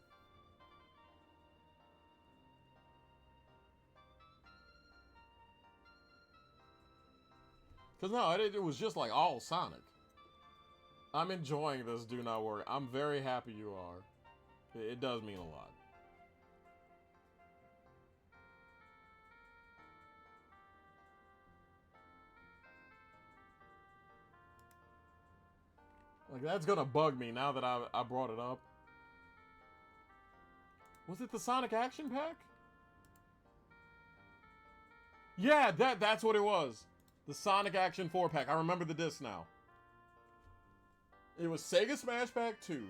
A: Cause no, it was just like all Sonic. I'm enjoying this. Do not worry. I'm very happy you are. It does mean a lot. Like, that's gonna bug me now that I brought it up. Was it the Sonic Action Pack? Yeah, that's what it was. The Sonic Action 4-pack. I remember the disc now. It was Sega Smash Pack 2,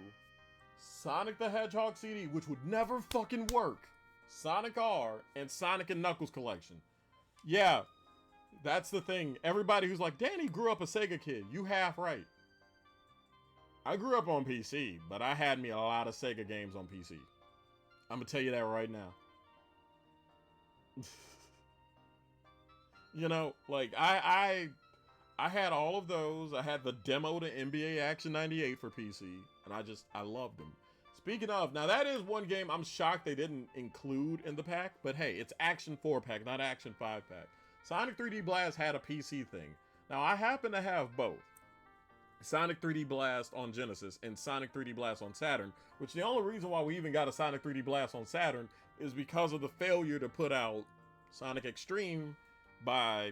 A: Sonic the Hedgehog CD, which would never fucking work, Sonic R, and Sonic and Knuckles Collection. Yeah, that's the thing. Everybody who's like, Danny grew up a Sega kid. You half right. I grew up on PC, but I had me a lot of Sega games on PC. I'm gonna tell you that right now. You know, like, I had all of those. I had the demo to NBA Action 98 for PC, and I loved them. Speaking of, now that is one game I'm shocked they didn't include in the pack, but hey, it's Action 4-pack, not Action 5-pack. Sonic 3D Blast had a PC thing. Now, I happen to have both. Sonic 3D Blast on Genesis and Sonic 3D Blast on Saturn, which the only reason why we even got a Sonic 3D Blast on Saturn is because of the failure to put out Sonic Extreme by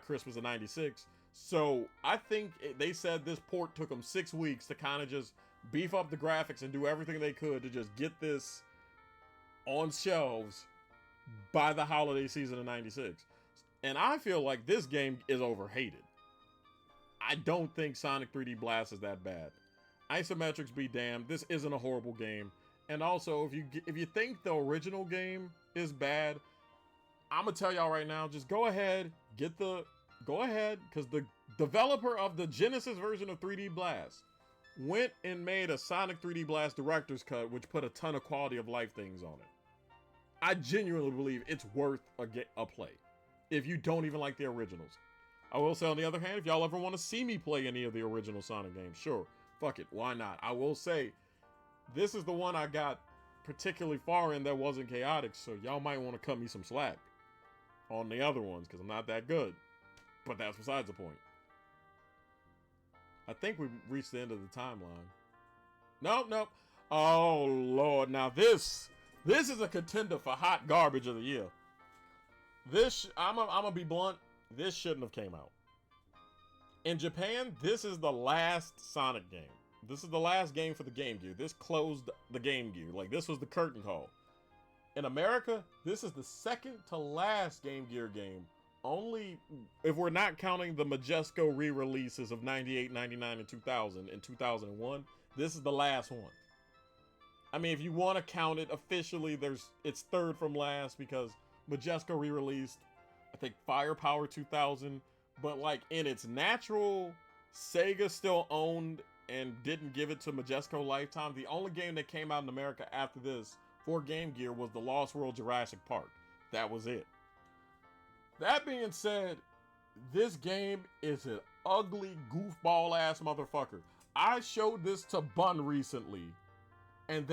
A: Christmas of 96. So I think they said this port took them 6 weeks to kind of just beef up the graphics and do everything they could to just get this on shelves by the holiday season of 96. And I feel like this game is overhated. I don't think Sonic 3D Blast is that bad. Isometrics be damned, this isn't a horrible game. And also, if you think the original game is bad, I'm gonna tell y'all right now, just go ahead, because the developer of the Genesis version of 3D Blast went and made a Sonic 3D Blast director's cut, which put a ton of quality of life things on it. I genuinely believe it's worth a play, if you don't even like the originals. I will say, on the other hand, if y'all ever want to see me play any of the original Sonic games, sure, fuck it, why not? I will say, this is the one I got particularly far in that wasn't chaotic, so y'all might want to cut me some slack on the other ones, because I'm not that good. But that's besides the point. I think we've reached the end of the timeline. Nope. Oh, Lord. Now, this is a contender for hot garbage of the year. I'm gonna be blunt, this shouldn't have came out. In Japan, this is the last Sonic game. This is the last game for the Game Gear. This closed the Game Gear. Like, this was the curtain call. In America, this is the second to last Game Gear game. Only, if we're not counting the Majesco re-releases of 98, 99, and 2000, and 2001, this is the last one. I mean, if you want to count it officially, it's third from last because Majesco re-released, I think, Firepower 2000, but like in its natural, Sega still owned and didn't give it to Majesco Lifetime. The only game that came out in America after this for Game Gear was the Lost World Jurassic Park. That was it. That being said, this game is an ugly goofball ass motherfucker. I showed this to Bun recently, and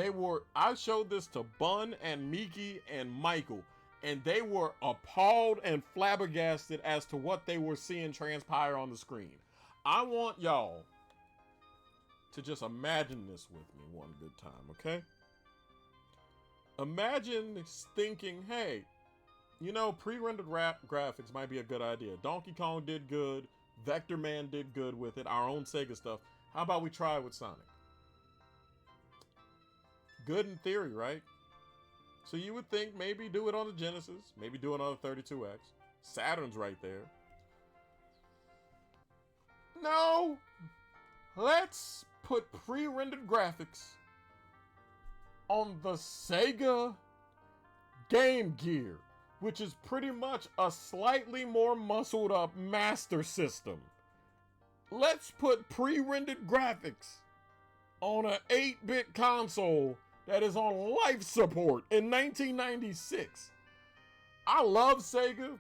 A: I showed this to Bun and Miki and Michael, and they were appalled and flabbergasted as to what they were seeing transpire on the screen. I want y'all to just imagine this with me one good time, okay? Imagine thinking, hey, you know, pre-rendered graphics might be a good idea. Donkey Kong did good. Vector Man did good with it. Our own Sega stuff. How about we try it with Sonic? Good in theory, right? So you would think maybe do it on the Genesis. Maybe do it on the 32X. Saturn's right there. No! Let's put pre-rendered graphics on the Sega Game Gear, which is pretty much a slightly more muscled up Master System. Let's put pre-rendered graphics on an 8-bit console that is on life support in 1996. I love Sega,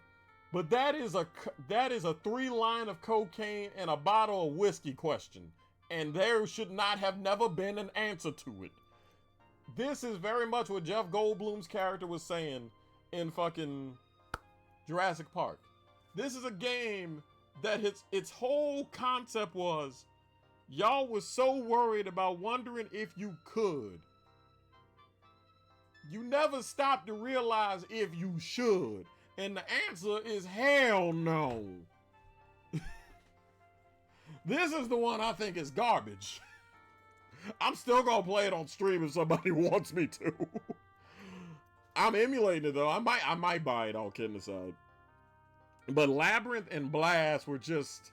A: but that is a 3-line of cocaine and a bottle of whiskey question, and there should not have never been an answer to it. This is very much what Jeff Goldblum's character was saying in fucking Jurassic Park. This is a game that its whole concept was, y'all was so worried about wondering if you could. You never stopped to realize if you should. And the answer is hell no. This is the one I think is garbage. I'm still gonna play it on stream if somebody wants me to. I'm emulating it though. I might buy it, all kidding aside. But Labyrinth and Blast were just,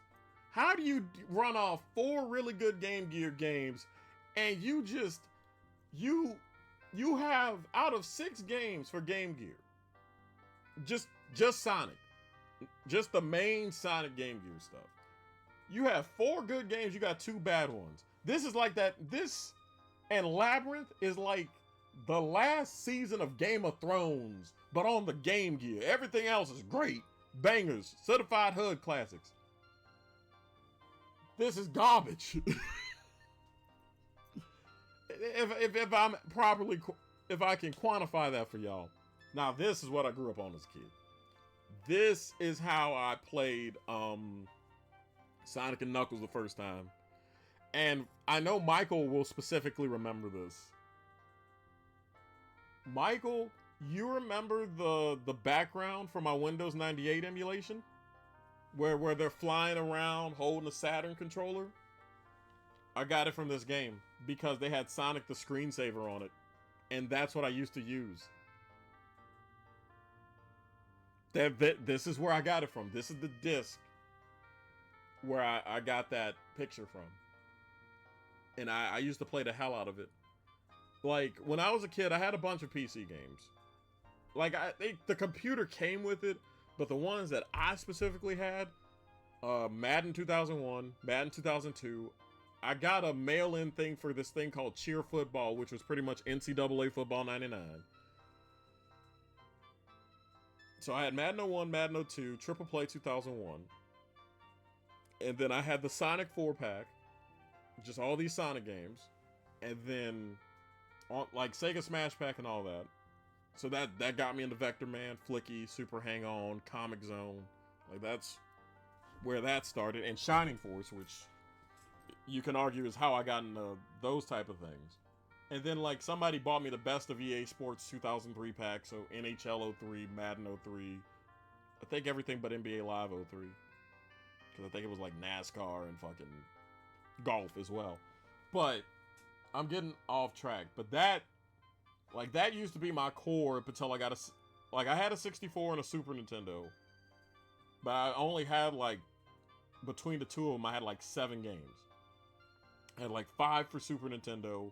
A: how do you run off 4 really good Game Gear games and you have out of 6 games for Game Gear, just Sonic, just the main Sonic Game Gear stuff. You have 4 good games, you got 2 bad ones. This is like that. This and Labyrinth is like the last season of Game of Thrones, but on the Game Gear. Everything else is great. Bangers, certified hood classics. This is garbage. if I'm properly, if I can quantify that for y'all. Now, this is what I grew up on as a kid. This is how I played Sonic and Knuckles the first time. And I know Michael will specifically remember this. Michael, you remember the background from my Windows 98 emulation? Where they're flying around holding a Saturn controller? I got it from this game because they had Sonic the screensaver on it. And that's what I used to use. This is where I got it from. This is the disc where I got that picture from. And I used to play the hell out of it. Like, when I was a kid, I had a bunch of PC games. Like, the computer came with it, but the ones that I specifically had, Madden 2001, Madden 2002, I got a mail-in thing for this thing called Cheer Football, which was pretty much NCAA Football 99. So I had Madden 01, Madden 02, Triple Play 2001. And then I had the Sonic 4-pack. Just all these Sonic games. And then, like, Sega Smash Pack and all that. So that got me into Vector Man, Flicky, Super Hang-On, Comic Zone. Like, that's where that started. And Shining Force, which you can argue is how I got into those type of things. And then, like, somebody bought me the Best of EA Sports 2003 pack. So NHL 03, Madden 03. I think everything but NBA Live 03. Because I think it was like NASCAR and fucking golf as well. But I'm getting off track. But that used to be my core up until I got I had a 64 and a Super Nintendo. But I only had, like, between the two of them, I had like 7 games. I had like 5 for Super Nintendo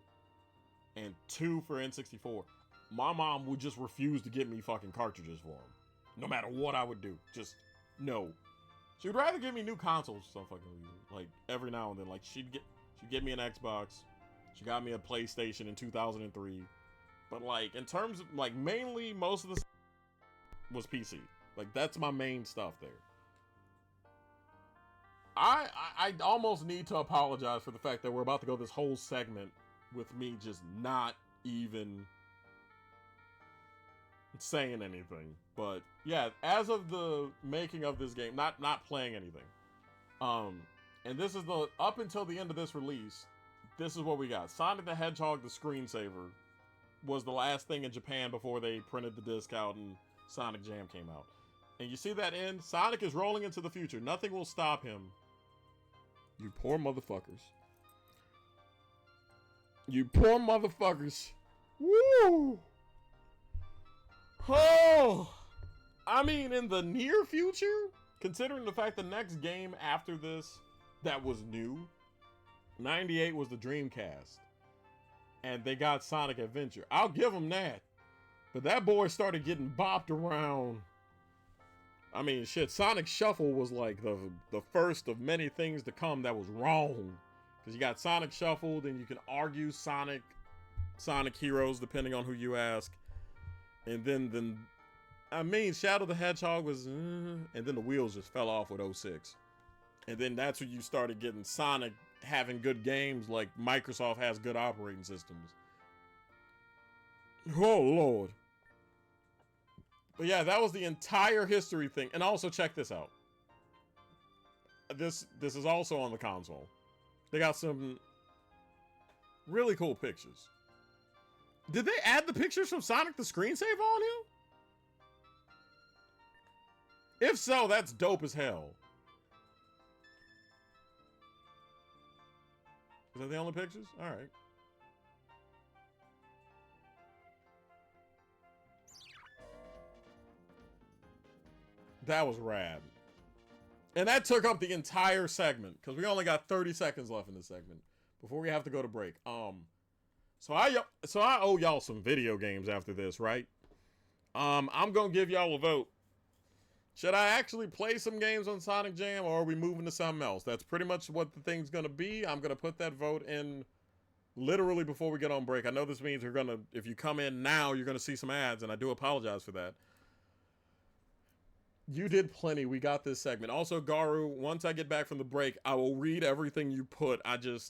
A: and 2 for N64. My mom would just refuse to get me fucking cartridges for them. No matter what I would do. Just, no. She would rather give me new consoles for some fucking reason. Like, every now and then. Like, she'd get me an Xbox. She got me a PlayStation in 2003. But, like, in terms of, like, mainly most of the was PC. Like, that's my main stuff there. I almost need to apologize for the fact that we're about to go this whole segment with me just not even saying anything. But yeah, as of the making of this game, not playing anything. And this is up until the end of this release, this is what we got. Sonic the Hedgehog, the screensaver, was the last thing in Japan before they printed the disc out and Sonic Jam came out. And you see that end? Sonic is rolling into the future. Nothing will stop him. You poor motherfuckers. You poor motherfuckers. Woo! Oh! I mean, in the near future, considering the fact the next game after this that was new, 98 was the Dreamcast. And they got Sonic Adventure. I'll give them that. But that boy started getting bopped around. I mean, shit, Sonic Shuffle was like the first of many things to come that was wrong. Because you got Sonic Shuffle, then you can argue Sonic Heroes, depending on who you ask. And then I mean, Shadow the Hedgehog was, and then the wheels just fell off with 06. And then that's when you started getting Sonic having good games, like Microsoft has good operating systems. Oh, Lord. But yeah, that was the entire history thing. And also, check this out. This is also on the console. They got some really cool pictures. Did they add the pictures from Sonic the Screensaver on here? If so, that's dope as hell. Is that the only pictures? Alright. That was rad. And that took up the entire segment, because we only got 30 seconds left in this segment before we have to go to break. So I owe y'all some video games after this, right? I'm gonna give y'all a vote. Should I actually play some games on Sonic Jam, or are we moving to something else? That's pretty much what the thing's gonna be. I'm gonna put that vote in literally before we get on break. I know this means if you come in now, you're gonna see some ads, and I do apologize for that. You did plenty. We got this segment. Also, Garu, once I get back from the break, I will read everything you put. I did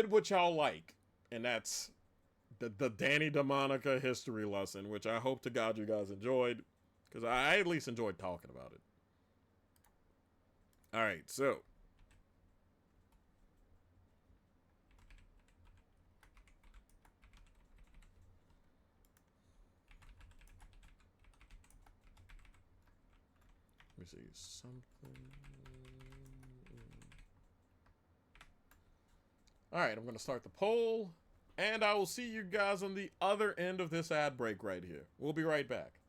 A: what y'all like, and that's the Danny DeMonica history lesson, which I hope to God you guys enjoyed, because I at least enjoyed talking about it. Alright, so. Let me see something. Alright, I'm going to start the poll, and I will see you guys on the other end of this ad break right here. We'll be right back.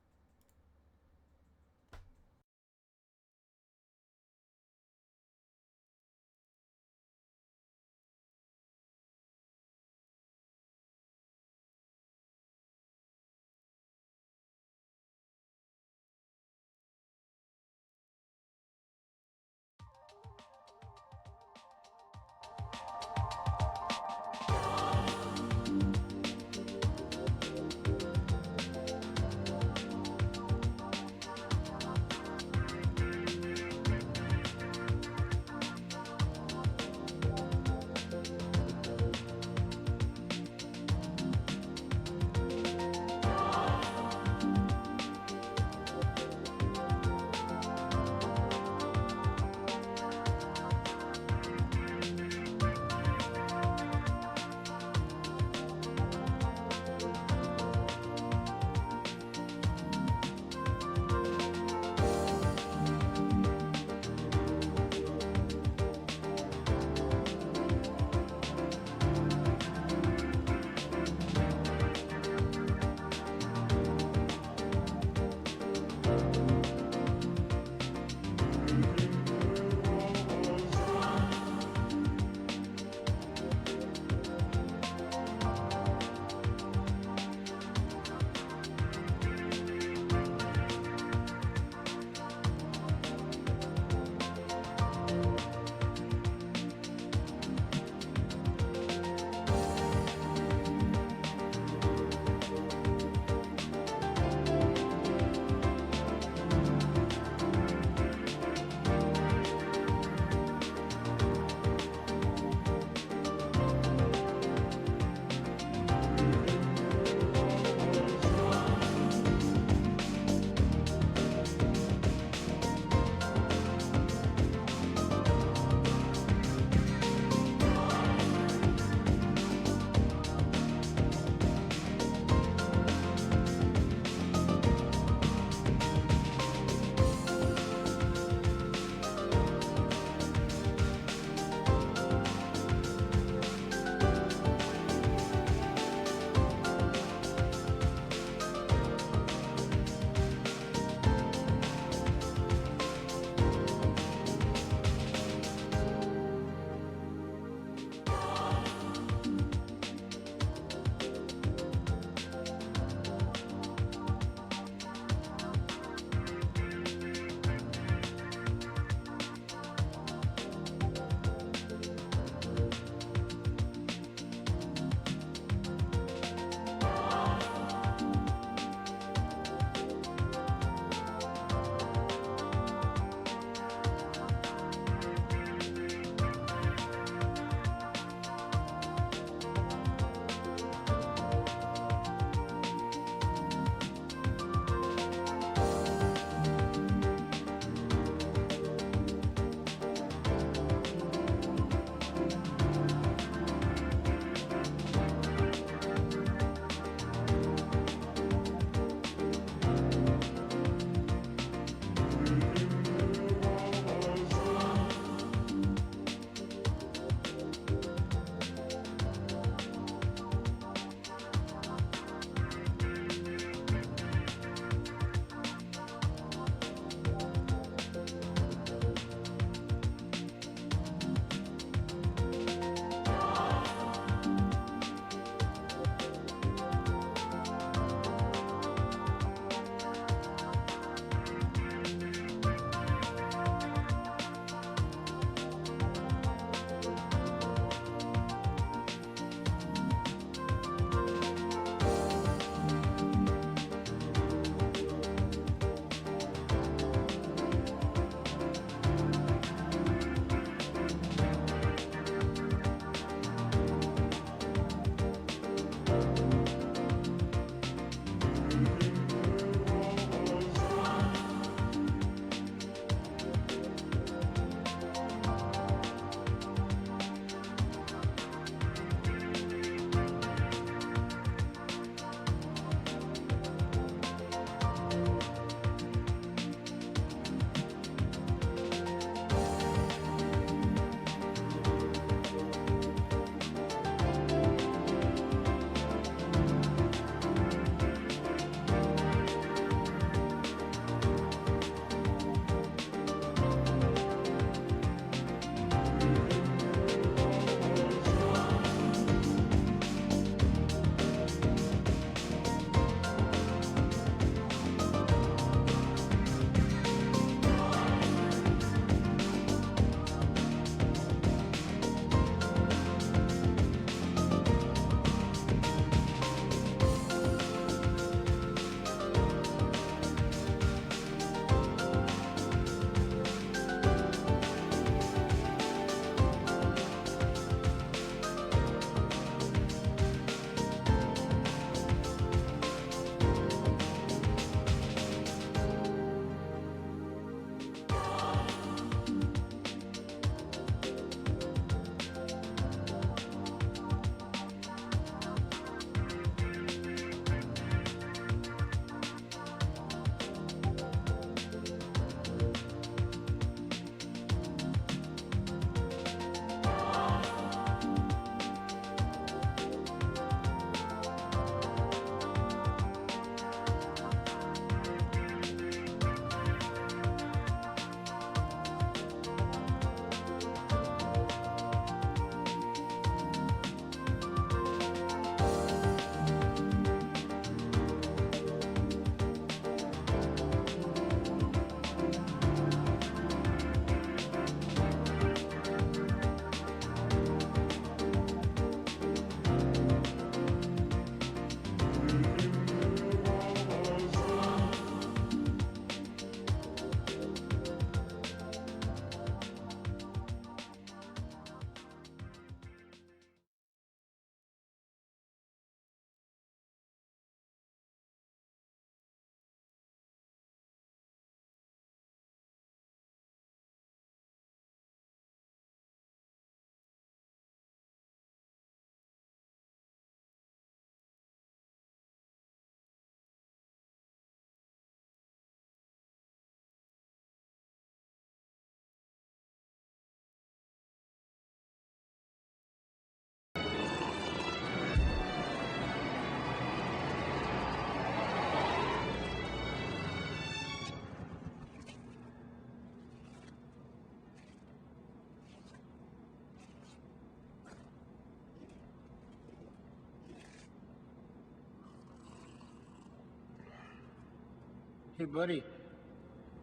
B: Hey, buddy.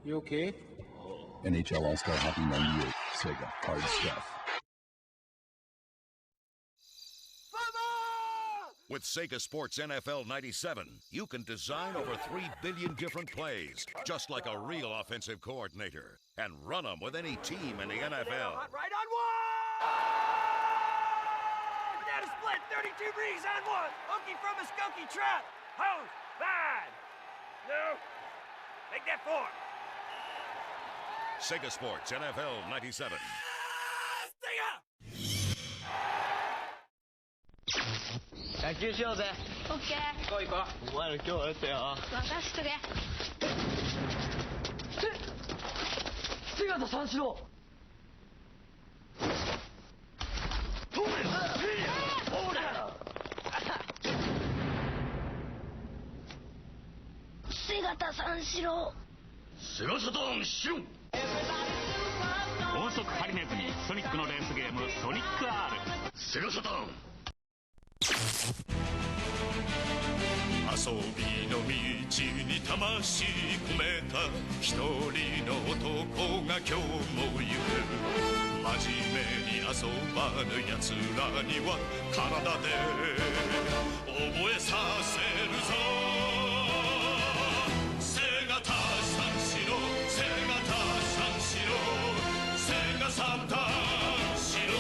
B: You okay?
C: NHL All-Star Hockey 98, Sega, hard stuff.
D: With Sega Sports NFL 97, you can design over 3 billion different plays, just like a real offensive coordinator, and run them with any team in the NFL.
E: Right on one! Banana split, 32 degrees on one. Okie from a skunky trap. Hose, bad. No. Make that 4.
D: Sega Sports NFL 97.
E: Sega!
F: 野球しようぜ。
G: オッケー。
F: 行こう行こう。お前ら今日はやったよ。
G: 任しとけ。
F: 姿三四郎。
G: 姿三四郎。
F: 姿三四郎。
H: 高速ハリネズミソニックのレースゲームソニック R。
F: セガサタン。
I: 遊びの道に魂込めた一人の男が今日も行く。真面目に遊ばぬ奴らには体で覚えさせるぞ。背がた三四郎、背がた三四郎、背が三三四郎。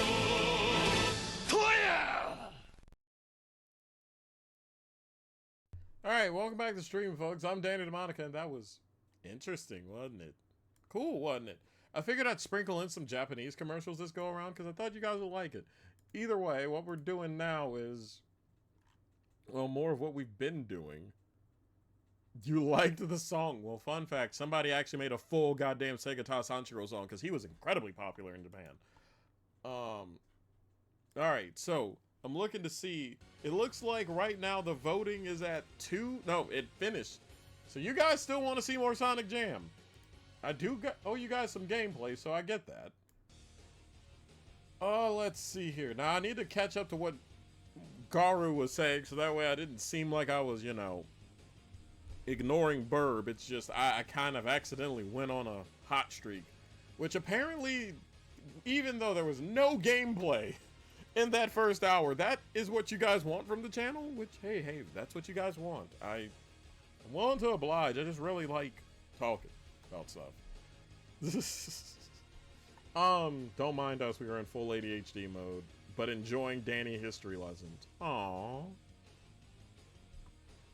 I: とや！
A: Alright, welcome back to the stream, folks. I'm Danny DeMonica, and that was interesting, wasn't it? Cool, wasn't it? I figured I'd sprinkle in some Japanese commercials this go around, because I thought you guys would like it. Either way, what we're doing now is, well, more of what we've been doing. You liked the song. Well, fun fact, somebody actually made a full goddamn Sega Sanshiro song, because he was incredibly popular in Japan. Alright, so I'm looking to see. It looks like right now the voting is at 2. No, it finished. So you guys still want to see more Sonic Jam. I do owe you guys some gameplay, so I get that. Let's see here. Now I need to catch up to what Garu was saying, so that way I didn't seem like I was, you know, ignoring Burb. It's just I kind of accidentally went on a hot streak. Which apparently, even though there was no gameplay in that first hour, that is what you guys want from the channel, which, hey, that's what you guys want. I'm willing to oblige. I just really like talking about stuff. Don't mind us, we are in full ADHD mode, but enjoying Danny history lessons. Aww.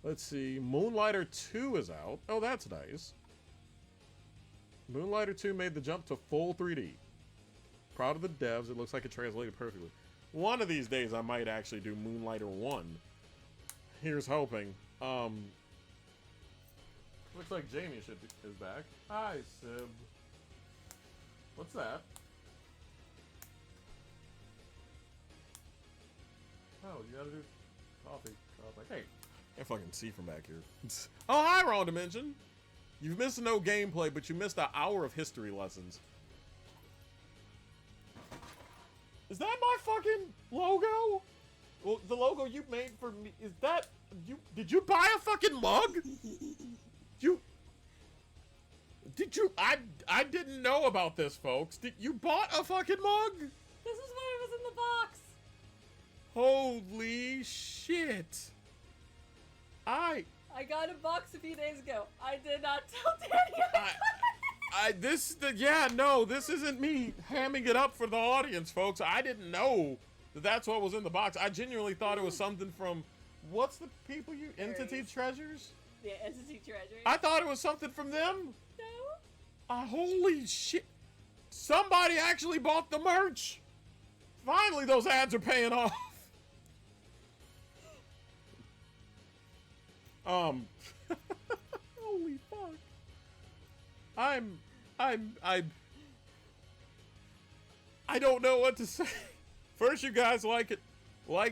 A: Let's see, Moonlighter 2 is out. Oh, that's nice. Moonlighter 2 made the jump to full 3D. Proud of the devs, it looks like it translated perfectly. One of these days, I might actually do Moonlighter 1. Here's hoping. Looks like Jamie is back. Hi, Sib. What's that? Oh, you gotta do coffee. Hey, I fucking see from back here. Oh, hi, Wrong Dimension. You've missed no gameplay, but you missed an hour of history lessons. Is that my fucking logo? Well, the logo you made for me, is that, did you buy a fucking mug? I didn't know about this, folks. You bought a fucking mug?
J: This is what it was in the box.
A: Holy shit. I
J: got a box a few days ago. I did not tell Danny.
A: This isn't me hamming it up for the audience, folks. I didn't know that that's what was in the box. I genuinely thought it was something from, what's the people you, Entity Treasures?
J: Yeah, Entity Treasures.
A: I thought it was something from them.
J: No.
A: Holy shit. Somebody actually bought the merch. Finally, those ads are paying off. Holy fuck. I don't know what to say. First, you guys like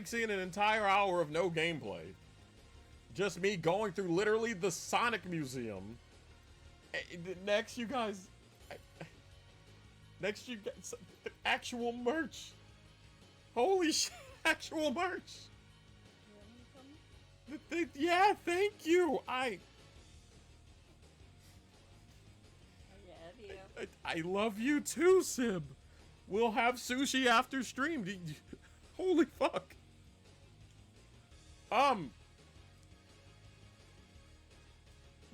A: seeing an entire hour of no gameplay. Just me going through literally the Sonic Museum. Next, you guys... Next, you get the actual merch. Holy shit, actual merch. Yeah, thank you. I love you too, Sib. We'll have sushi after stream. Holy fuck.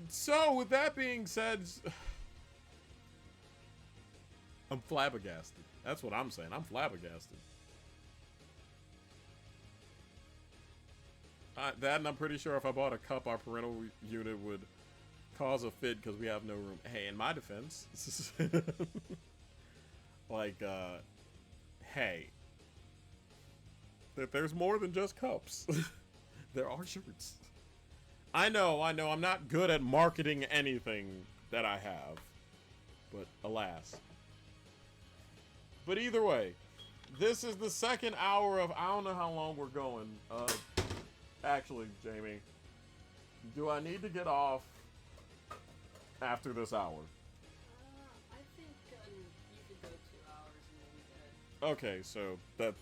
A: So, with that being said, I'm flabbergasted. That's what I'm saying. I'm flabbergasted. That, and I'm pretty sure if I bought a cup, our parental unit would cause a fit because we have no room. Hey, in my defense, like, hey, there's more than just cups. There are shirts. I know, I'm not good at marketing anything that I have, but alas. But either way, this is the second hour of, I don't know how long we're going. Actually, Jamie, do I need to get off after this hour?
J: I think you could go 2 hours and then be good.
A: Okay, so that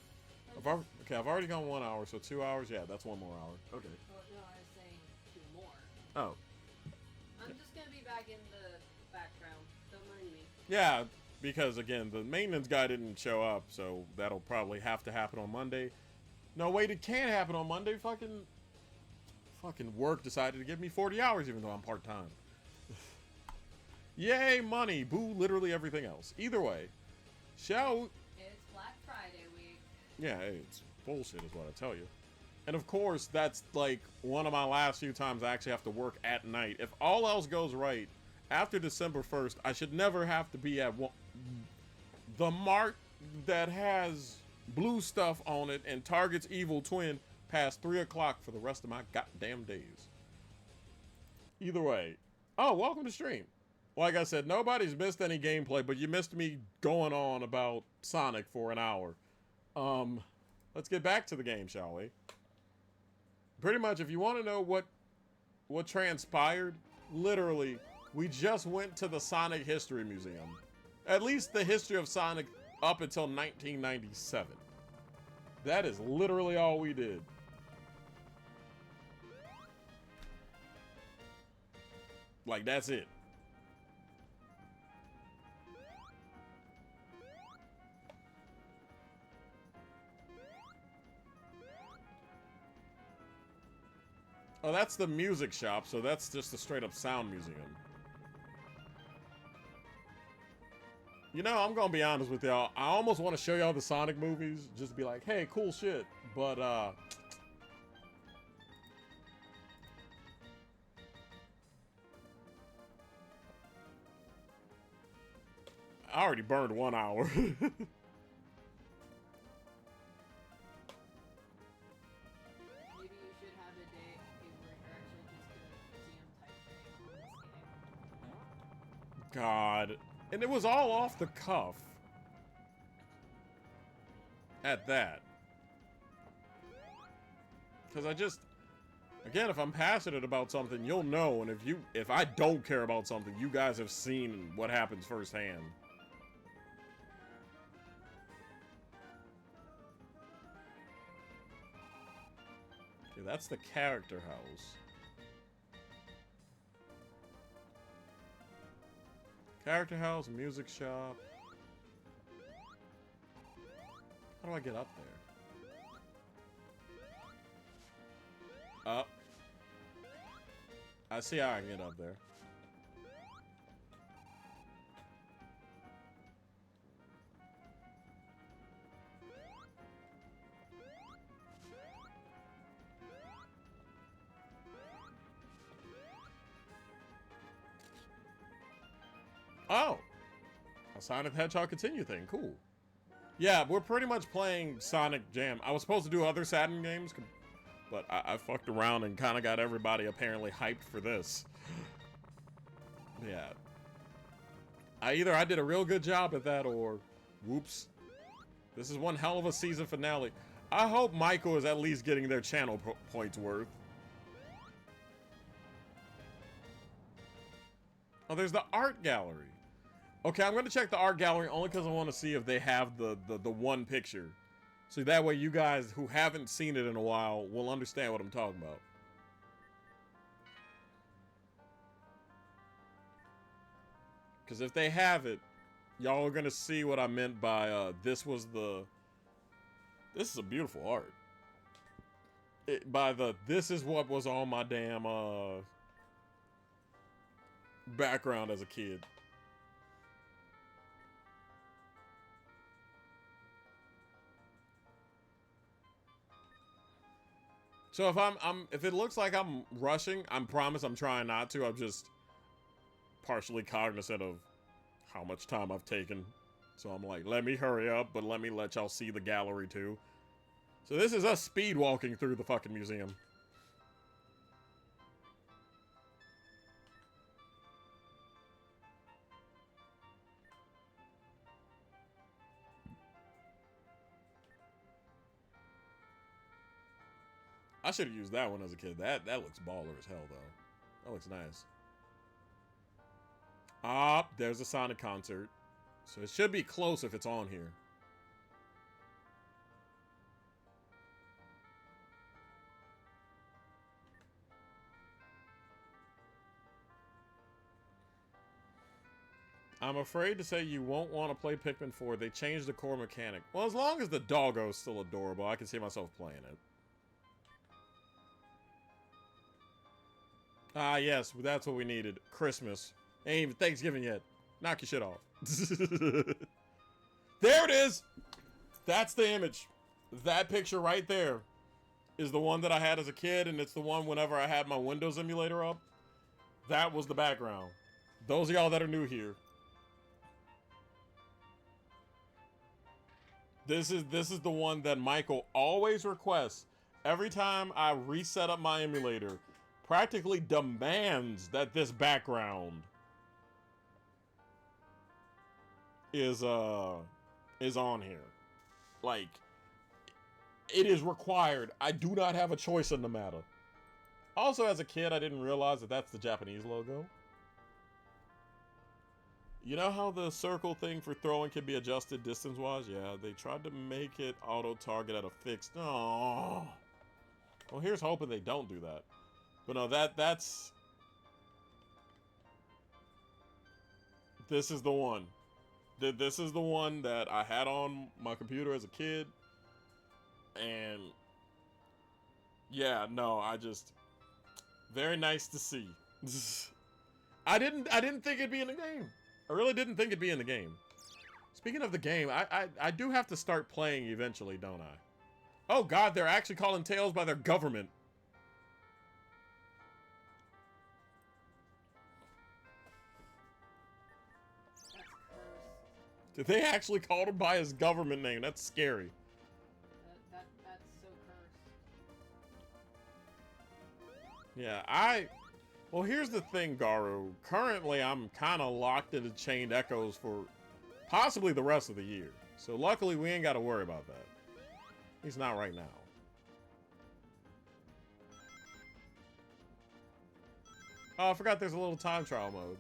A: I've already gone 1 hour, so 2 hours. Yeah, that's 1 more hour. Okay.
J: Oh, no, I was saying 2 more.
A: Oh.
J: I'm just gonna be back in the background. Don't mind me.
A: Yeah, because again, the maintenance guy didn't show up, so that'll probably have to happen on Monday. No, wait, it can't happen on Monday. Fucking work decided to give me 40 hours, even though I'm part time. Yay, money! Boo, literally everything else. Either way, shall.
J: It's Black Friday week.
A: Yeah, hey, it's bullshit, is what I tell you. And of course, that's like one of my last few times I actually have to work at night. If all else goes right, after December 1st, I should never have to be at the mart that has blue stuff on it and Target's evil twin past 3 o'clock for the rest of my goddamn days. Either way. Oh, welcome to stream. Like I said, nobody's missed any gameplay, but you missed me going on about Sonic for an hour. Let's get back to the game, shall we? Pretty much, if you want to know what transpired, literally, we just went to the Sonic History Museum. At least the history of Sonic up until 1997. That is literally all we did. Like, that's it. Oh, that's the music shop, so that's just a straight-up sound museum. You know, I'm gonna be honest with y'all. I almost want to show y'all the Sonic movies, just to be like, hey, cool shit. But, I already burned 1 hour. God. And it was all off the cuff. At that. Because I just... Again, if I'm passionate about something, you'll know. And if I don't care about something, you guys have seen what happens firsthand. Okay, that's the character house. Character house, music shop. How do I get up there? Up. I see how I can get up there. Oh! A Sonic the Hedgehog continue thing. Cool. Yeah, we're pretty much playing Sonic Jam. I was supposed to do other Saturn games, but I fucked around and kind of got everybody apparently hyped for this. Yeah. Either I did a real good job at that or whoops. This is one hell of a season finale. I hope Michael is at least getting their channel points worth. Oh, there's the art gallery. Okay, I'm going to check the art gallery only because I want to see if they have the one picture. So that way you guys who haven't seen it in a while will understand what I'm talking about. Because if they have it, Y'all are gonna see what I meant by this is a beautiful art. This is what was on my damn background as a kid. So if it looks like I'm rushing, I promise I'm trying not to. I'm just partially cognizant of how much time I've taken. So I'm like, let me hurry up, but let me let y'all see the gallery too. So this is us speed walking through the fucking museum. I should have used that one as a kid. That looks baller as hell, though. That looks nice. Ah, there's a Sonic concert. So it should be close if it's on here. I'm afraid to say you won't want to play Pikmin 4. They changed the core mechanic. Well, as long as the doggo is still adorable, I can see myself playing it. Ah, yes, that's what we needed. Christmas. Ain't even Thanksgiving yet. Knock your shit off. There it is! That's the image. That picture right there is the one that I had as a kid, and it's the one whenever I had my Windows emulator up. That was the background. Those of y'all that are new here. This is the one that Michael always requests every time I reset up my emulator. Practically demands that this background is on here. Like, it is required. I do not have a choice in the matter. Also, as a kid, I didn't realize that that's the Japanese logo. You know how the circle thing for throwing can be adjusted distance-wise? Yeah, they tried to make it auto-target at a fixed... Oh. Well, here's hoping they don't do that. But no, that's... This is the one. This is the one that I had on my computer as a kid. And... yeah, no, I just... very nice to see. I didn't think it'd be in the game. I really didn't think it'd be in the game. Speaking of the game, I do have to start playing eventually, don't I? Oh god, they're actually calling Tails by their government. Did they actually call him by his government name? That's scary.
J: That's so cursed.
A: Yeah, well, here's the thing, Garu. Currently, I'm kind of locked into Chained Echoes for possibly the rest of the year. So luckily, we ain't got to worry about that. At least not right now. Oh, I forgot there's a little time trial mode.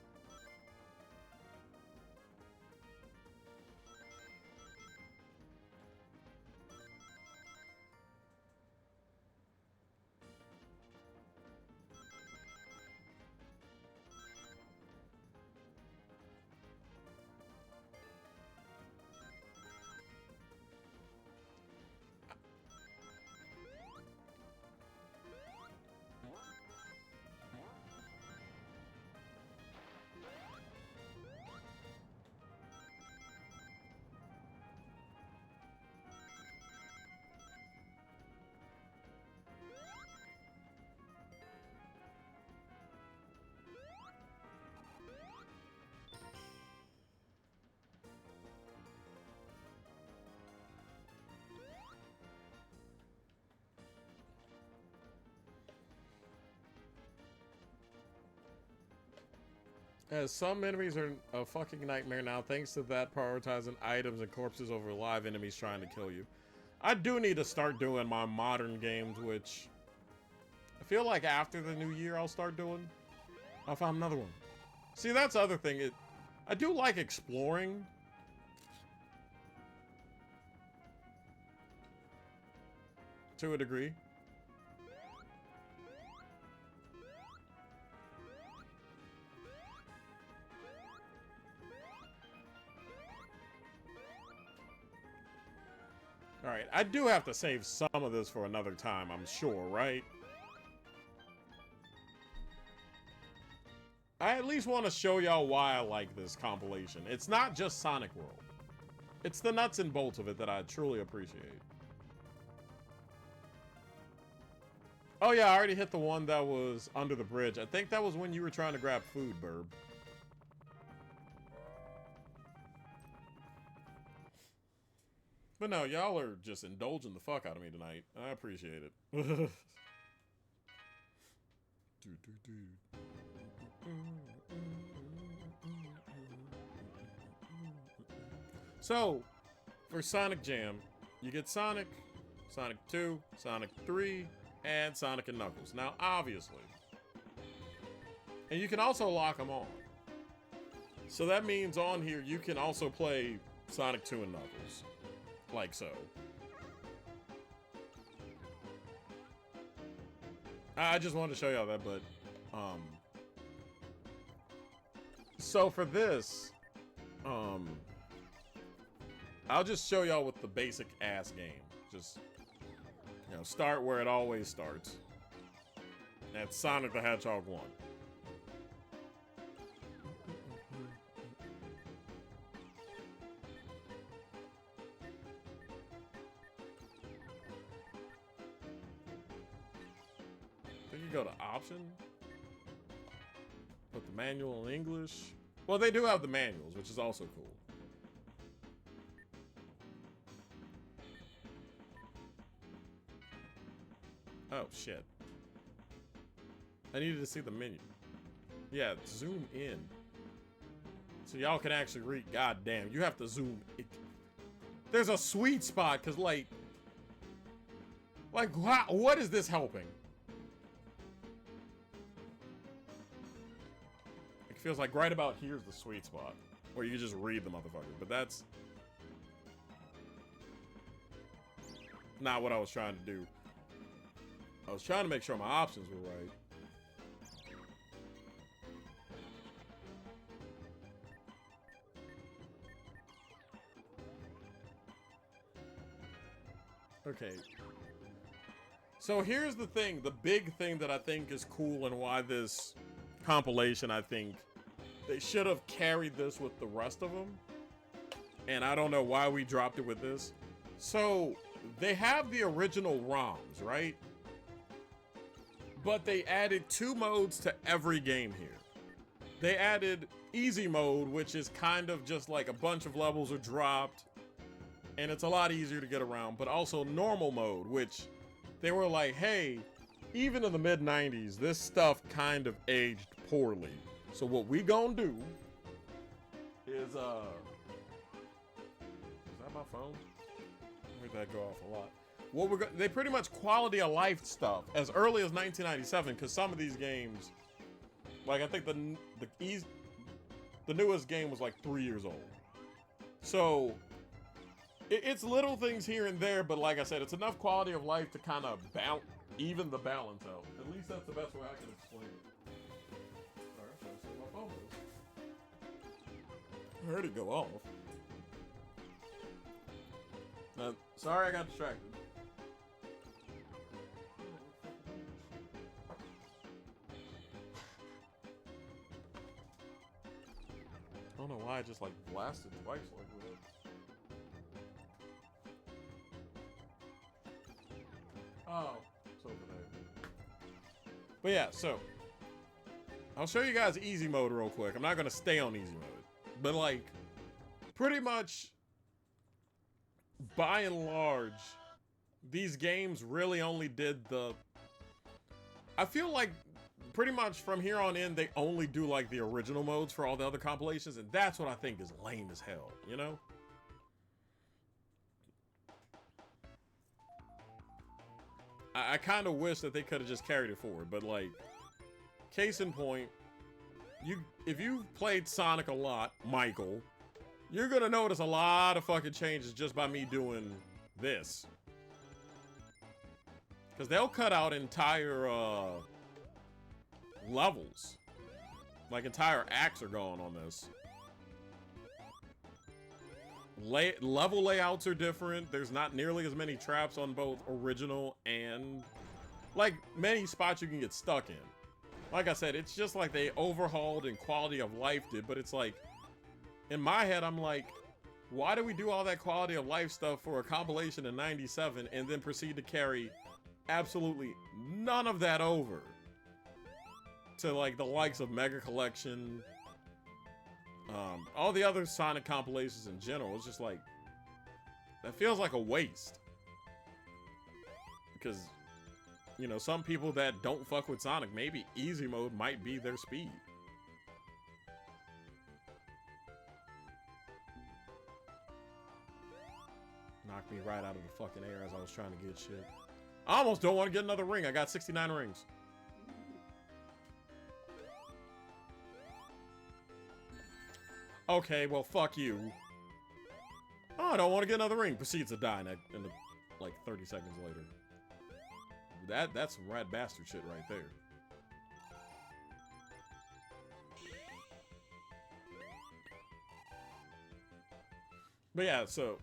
A: As some enemies are a fucking nightmare now, thanks to that prioritizing items and corpses over live enemies trying to kill you. I do need to start doing my modern games, which I feel like after the new year I'll start doing. I'll find another one. See, that's the other thing. I do like exploring. To a degree. I do have to save some of this for another time, I'm sure, right? I at least want to show y'all why I like this compilation. It's not just Sonic World. It's the nuts and bolts of it that I truly appreciate. Oh yeah, I already hit the one that was under the bridge. I think that was when you were trying to grab food, Burb. But no, y'all are just indulging the fuck out of me tonight. I appreciate it. So, for Sonic Jam, you get Sonic, Sonic 2, Sonic 3, and Sonic and Knuckles. Now, obviously. And you can also lock them on. So that means on here, you can also play Sonic 2 and Knuckles. Like so. I just wanted to show y'all that, but, so for this, I'll just show y'all with the basic ass game. Just, you know, start where it always starts. That's Sonic the Hedgehog 1. Then you go to option. Put the manual in English. Well, they do have the manuals, which is also cool. Oh, shit. I needed to see the menu. Yeah, zoom in. So y'all can actually read. God damn, you have to zoom. There's a sweet spot, because, like, what is this helping? It feels like right about here's the sweet spot, where you can just read the motherfucker. But that's not what I was trying to do. I was trying to make sure my options were right. Okay. So here's the thing, the big thing that I think is cool and why this compilation, I think they should have carried this with the rest of them. And I don't know why we dropped it with this. So they have the original ROMs, right? But they added 2 modes to every game here. They added easy mode, which is kind of just like a bunch of levels are dropped and it's a lot easier to get around, but also normal mode, which they were like, hey, even in the mid-90s, this stuff kind of aged poorly. So what we gonna do is, is that my phone? I heard that go off a lot. What they pretty much quality of life stuff as early as 1997, because some of these games, like I think the newest game was like 3 years old. So it's little things here and there, but like I said, it's enough quality of life to kind of even the balance out. At least that's the best way I can explain it. Alright, so that's what my phone is. I heard it go off. Sorry I got distracted. I don't know why I just like blasted twice like that. Oh, it's over there. But yeah, so I'll show you guys easy mode real quick. I'm not gonna stay on easy mode, but like pretty much by and large, these games really only did the. I feel like pretty much from here on in, they only do like the original modes for all the other compilations, and that's what I think is lame as hell, you know? I kind of wish that they could have just carried it forward, but like, case in point, if you've played Sonic a lot, Michael, you're gonna notice a lot of fucking changes just by me doing this. Because they'll cut out entire, levels. Like entire acts are going on this. level layouts are different. There's not nearly as many traps on both original and, like, many spots you can get stuck in. Like I said, it's just like they overhauled and quality of life did, but it's like, in my head, I'm like, why do we do all that quality of life stuff for a compilation in 97 and then proceed to carry absolutely none of that over to, like, the likes of Mega Collection, all the other Sonic compilations in general? It's just like, that feels like a waste. Because, you know, some people that don't fuck with Sonic, maybe easy mode might be their speed. Knocked me right out of the fucking air as I was trying to get shit. I almost don't want to get another ring. I got 69 rings. Okay, well, fuck you. Oh, I don't want to get another ring. Proceeds to die in like 30 seconds later. That's some rat bastard shit right there. But yeah, so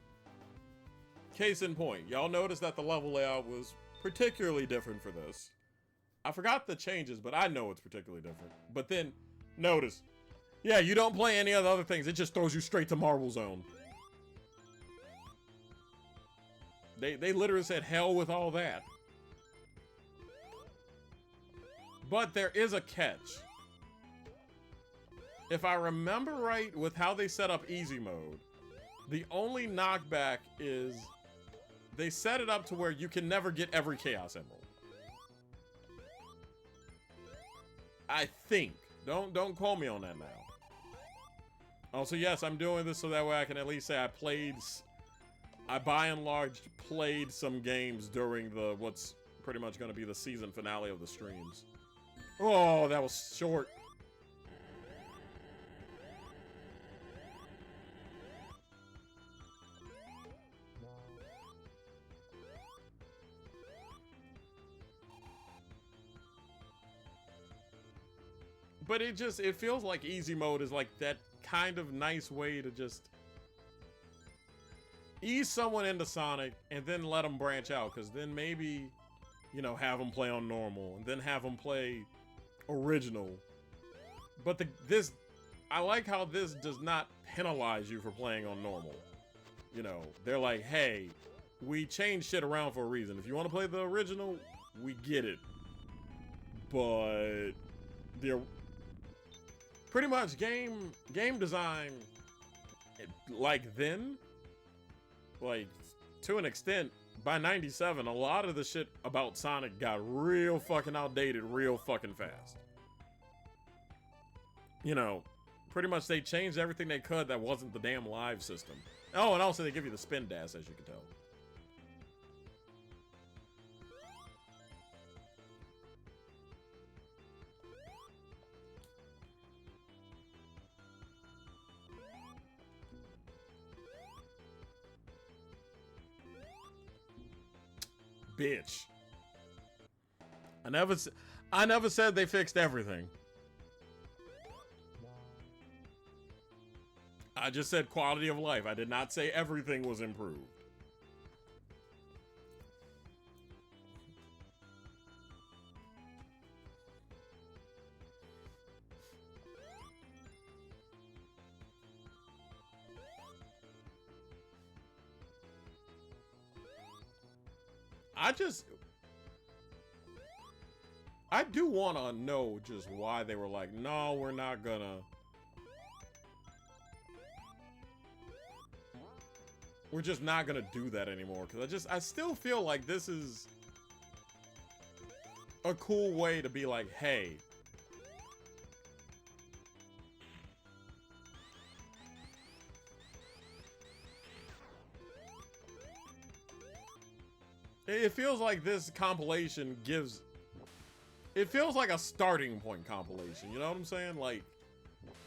A: case in point, y'all noticed that the level layout was particularly different for this. I forgot the changes, but I know it's particularly different. But then, notice, yeah, you don't play any of the other things. It just throws you straight to Marble Zone. They literally said hell with all that. But there is a catch. If I remember right with how they set up easy mode, the only knockback is they set it up to where you can never get every Chaos Emerald. I think. Don't quote me on that now. Also, yes, I'm doing this so that way I can at least say I by and large played some games during the what's pretty much going to be the season finale of the streams. Oh, that was short. But it feels like easy mode is like that kind of nice way to just ease someone into Sonic and then let them branch out, because then maybe, you know, have them play on normal and then have them play original. But I like how this does not penalize you for playing on normal. You know, they're like, hey, we changed shit around for a reason. If you want to play the original, we get it. But pretty much game design, like then, like to an extent, by 97, a lot of the shit about Sonic got real fucking outdated real fucking fast. You know, pretty much they changed everything they could that wasn't the damn live system. Oh, and also they give you the spin dash, as you can tell. Bitch. I never said they fixed everything. I just said quality of life. I did not say everything was improved. I do want to know just why they were like, no, we're not gonna. We're just not gonna do that anymore. Because I still feel like this is a cool way to be like, hey. It feels like this compilation gives... It feels like a starting point compilation, you know what I'm saying? Like,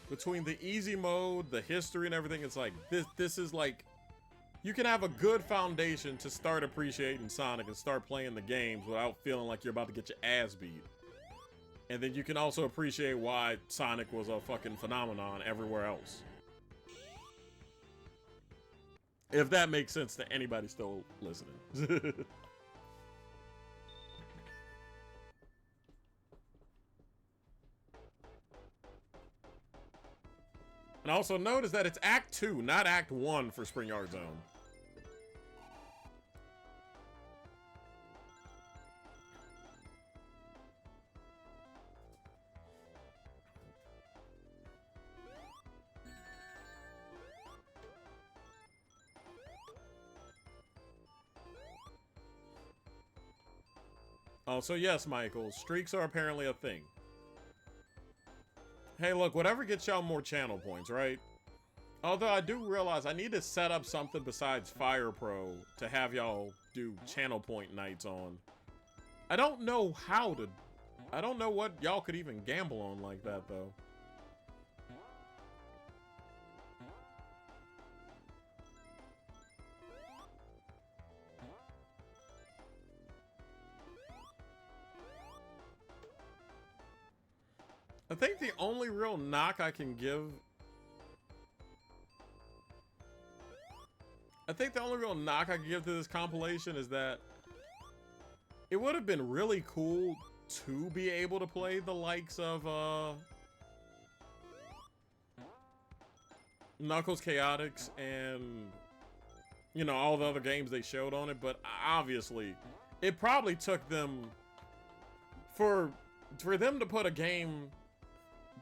A: between the easy mode, the history and everything, it's like, this is like... You can have a good foundation to start appreciating Sonic and start playing the games without feeling like you're about to get your ass beat. And then you can also appreciate why Sonic was a fucking phenomenon everywhere else. If that makes sense to anybody still listening. And also notice that it's Act 2, not Act 1 for Spring Yard Zone. Oh, so yes, Michael, streaks are apparently a thing. Hey, look, whatever gets y'all more channel points, right? Although I do realize I need to set up something besides Fire Pro to have y'all do channel point nights on. I don't know how to... I don't know what y'all could even gamble on like that, though. I think the only real knock I can give... I think the only real knock I can give to this compilation is that it would have been really cool to be able to play the likes of, Knuckles Chaotix and, you know, all the other games they showed on it, but obviously, it probably took them... For them to put a game...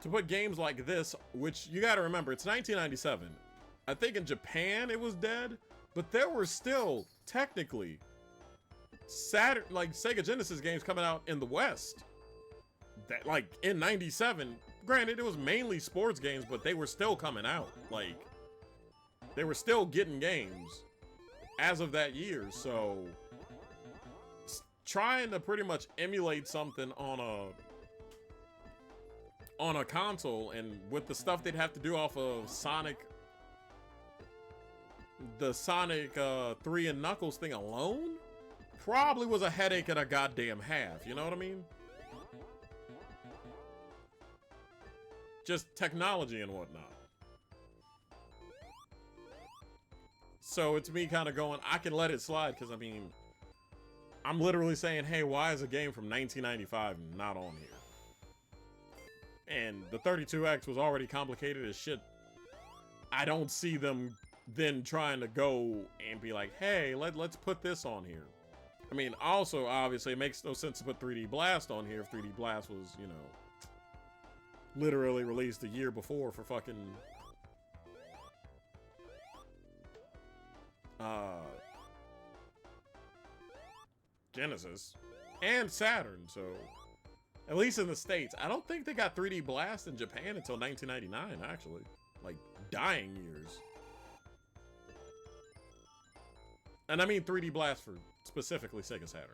A: To put games like this, which you gotta remember, it's 1997. I think in Japan it was dead, but there were still, technically, Saturn, like Sega Genesis games coming out in the West. That, like, in 97, granted, it was mainly sports games, but they were still coming out. Like, they were still getting games as of that year, so trying to pretty much emulate something on a console, and with the stuff they'd have to do off of the Sonic 3 and Knuckles thing alone, probably was a headache and a goddamn half, you know what I mean? Just technology and whatnot. So it's me kind of going, I can let it slide, because I mean, I'm literally saying, hey, why is a game from 1995 not on here? And the 32X was already complicated as shit. I don't see them then trying to go and be like, hey, let's put this on here. I mean, also, obviously, it makes no sense to put 3D Blast on here if 3D Blast was, you know, literally released a year before for fucking... Genesis. And Saturn, so... At least in the States. I don't think they got 3D Blast in Japan until 1999, actually. Like, dying years. And I mean 3D Blast for specifically Sega Saturn.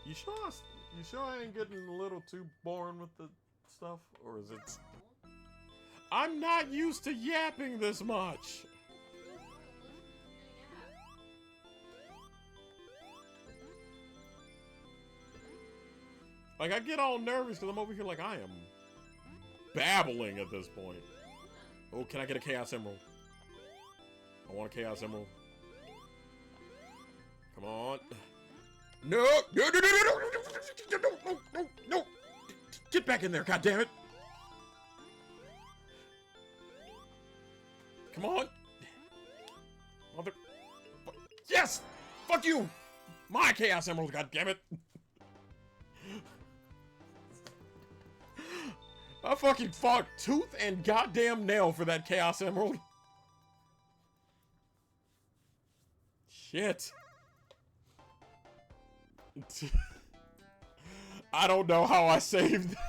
A: You sure I ain't getting a little too boring with the stuff? Or is it... I'm not used to yapping this much! Like, I get all nervous because I'm over here like I am babbling at this point. Oh, can I get a Chaos Emerald? I want a Chaos Emerald. Come on. No! No, no, no, no, no, no, no, no, no! Get back in there, goddammit! Come on! Mother... Yes! Fuck you! My Chaos Emerald, goddammit! I fucking fought tooth and goddamn nail for that Chaos Emerald. Shit. I don't know how I saved that.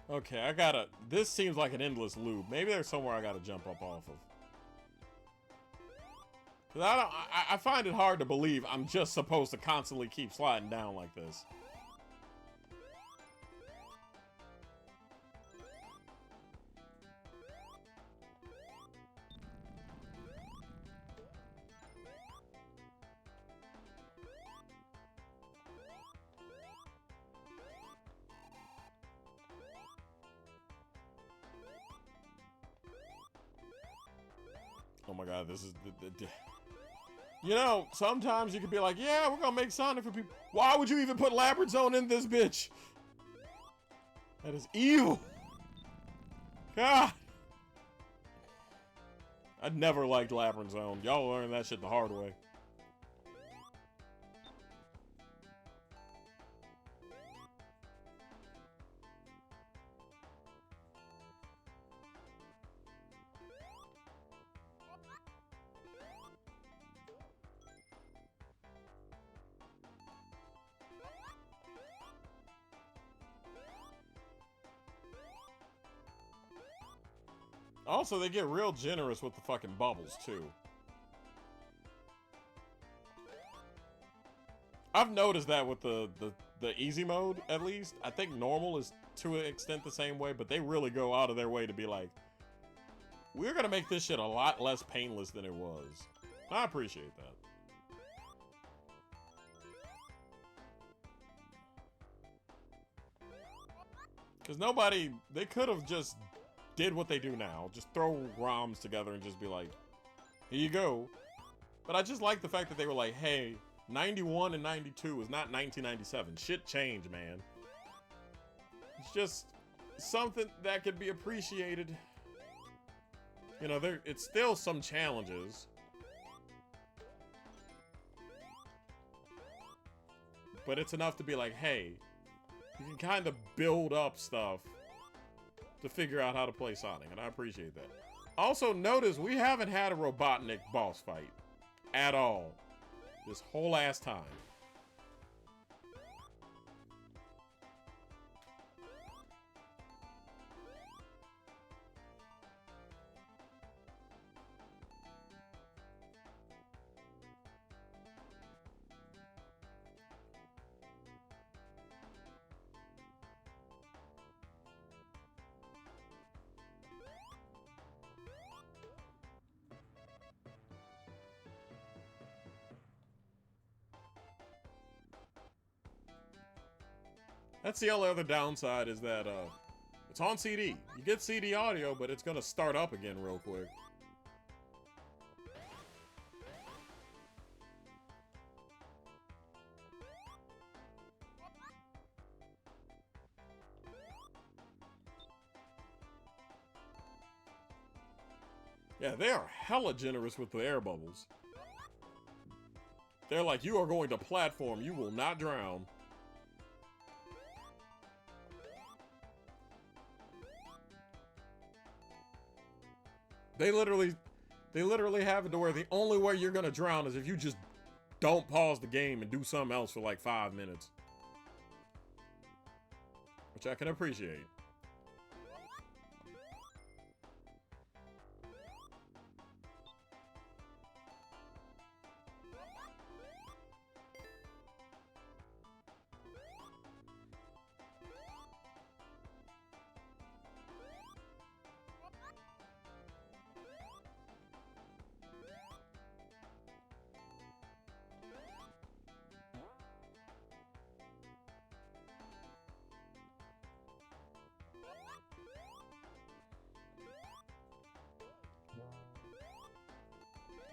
A: Okay, I gotta... This seems like an endless loop. Maybe there's somewhere I gotta jump up off of. Because I find it hard to believe I'm just supposed to constantly keep sliding down like this. Oh my god, this is... You know, sometimes you could be like, yeah, we're gonna make Sonic for people. Why would you even put Labyrinth Zone in this bitch? That is evil. God. I never liked Labyrinth Zone. Y'all learned that shit the hard way. Also, they get real generous with the fucking bubbles, too. I've noticed that with the easy mode, at least. I think normal is to an extent the same way, but they really go out of their way to be like, we're gonna make this shit a lot less painless than it was. I appreciate that. Because nobody, they could have just did what they do now. Just throw ROMs together and just be like, here you go. But I just like the fact that they were like, hey, 91 and 92 is not 1997. Shit changed, man. It's just something that could be appreciated. You know, it's still some challenges. But it's enough to be like, hey, you can kind of build up stuff to figure out how to play Sonic, and I appreciate that. Also, notice we haven't had a Robotnik boss fight at all this whole ass time. That's the only other downside is that it's on CD. You get CD audio, but it's gonna start up again real quick. Yeah, they are hella generous with the air bubbles. They're like, you are going to platform, you will not drown. They literally have it to where the only way you're gonna drown is if you just don't pause the game and do something else for like 5 minutes. Which I can appreciate.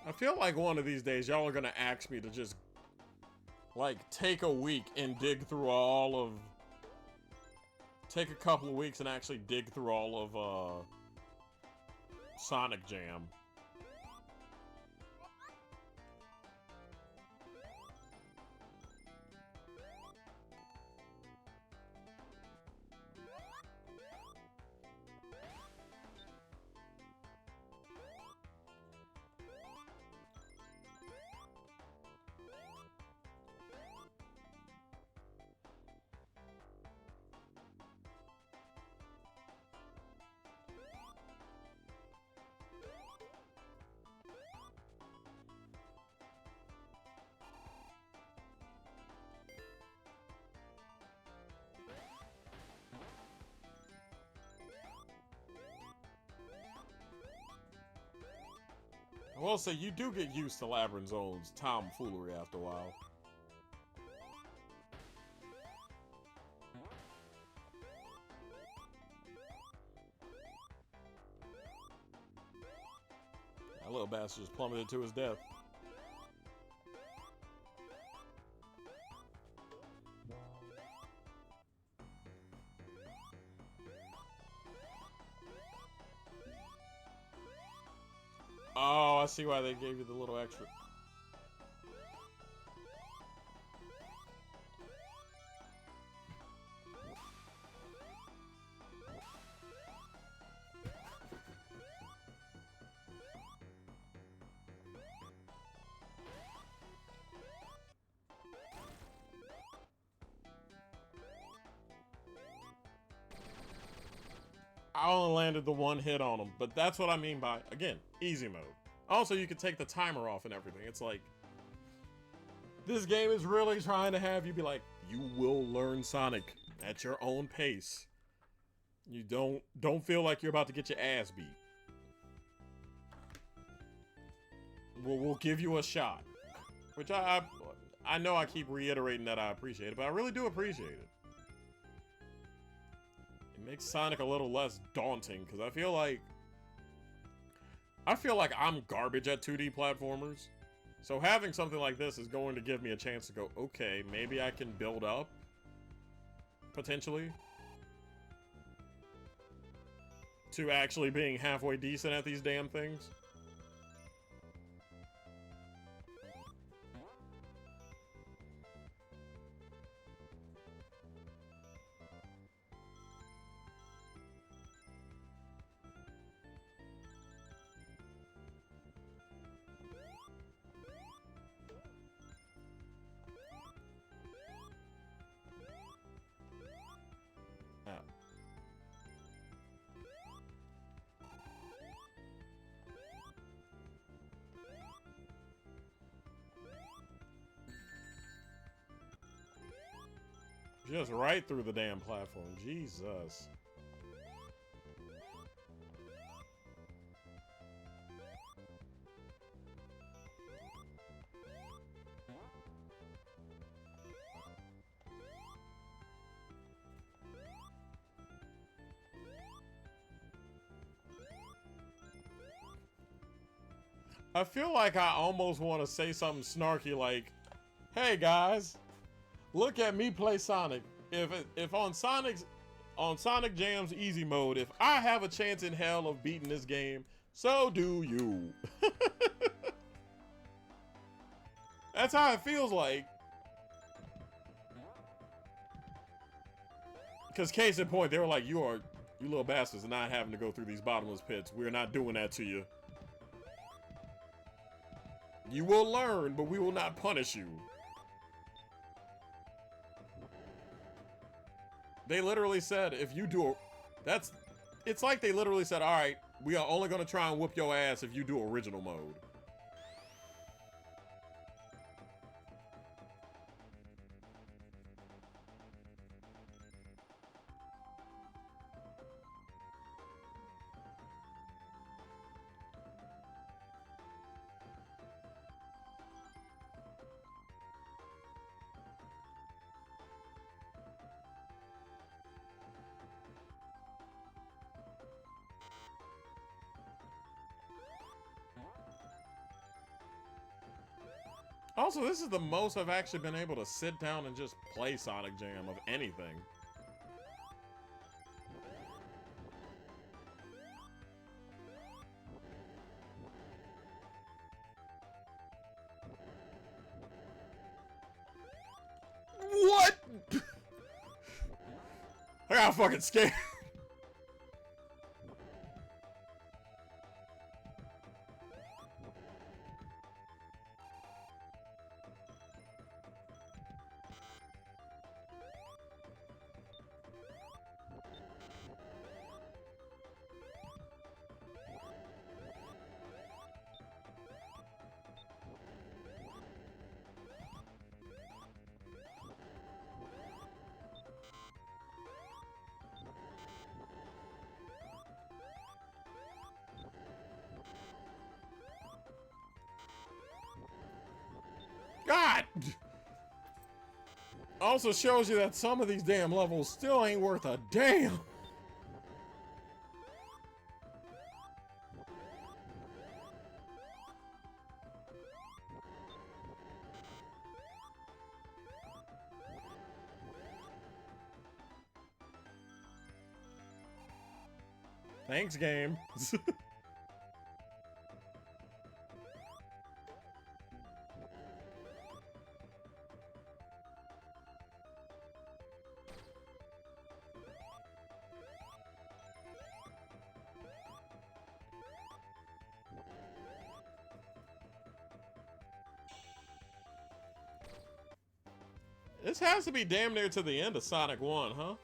A: I feel like one of these days y'all are gonna ask me to just like take a week and dig through all of take a couple of weeks and actually dig through all of Sonic Jam. I will say, you do get used to Labyrinth Zone's tomfoolery after a while. That little bastard just plummeted to his death. Oh, I see why they gave you the little extra. I only landed the one hit on him, but that's what I mean by, again, easy mode. Also, you can take the timer off and everything. It's like, this game is really trying to have you be like, you will learn Sonic at your own pace. You don't feel like you're about to get your ass beat. We'll give you a shot. Which I know I keep reiterating that I appreciate it, but I really do appreciate it. It makes Sonic a little less daunting, because I feel like I'm garbage at 2D platformers. So having something like this is going to give me a chance to go, okay, maybe I can build up, potentially, to actually being halfway decent at these damn things. Just right through the damn platform. Jesus. I feel like I almost want to say something snarky like, hey guys, look at me play Sonic. If on Sonic Jam's easy mode, if I have a chance in hell of beating this game, so do you. That's how it feels like. Because case in point, they were like, you little bastards are not having to go through these bottomless pits. We're not doing that to you. You will learn, but we will not punish you. They literally said, if you do it's like they literally said, all right, we are only going to try and whoop your ass if you do original mode. Also, this is the most I've actually been able to sit down and just play Sonic Jam of anything. What? I got fucking scared. Also shows you that some of these damn levels still ain't worth a damn. Thanks, game. This has to be damn near to the end of Sonic 1, huh?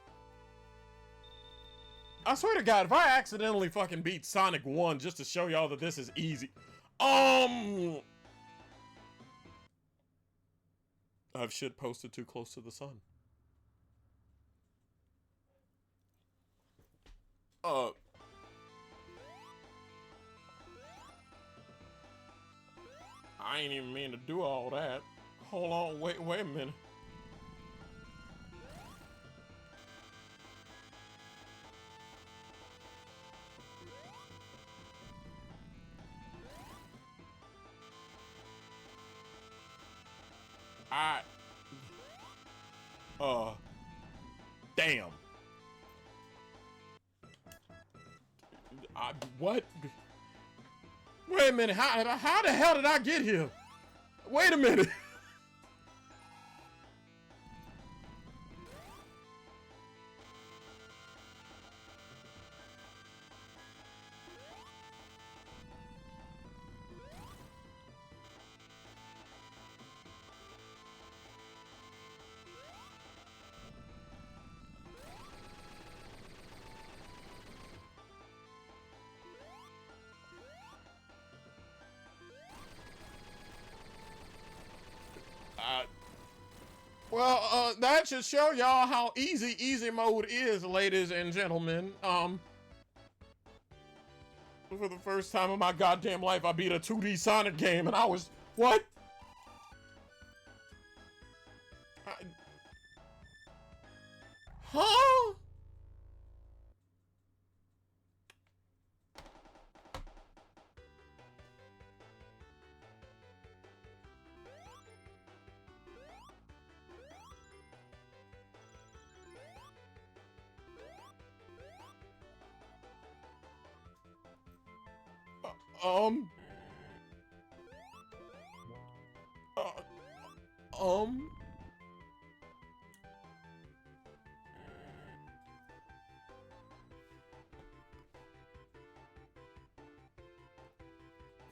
A: I swear to God, if I accidentally fucking beat Sonic 1 just to show y'all that this is easy. I've shit posted too close to the sun. I ain't even mean to do all that. Hold on, wait a minute. Damn. What? Wait a minute, how the hell did I get here? Wait a minute. Well, that should show y'all how easy mode is, ladies and gentlemen. For the first time in my goddamn life, I beat a 2D Sonic game, and I was... What? Huh?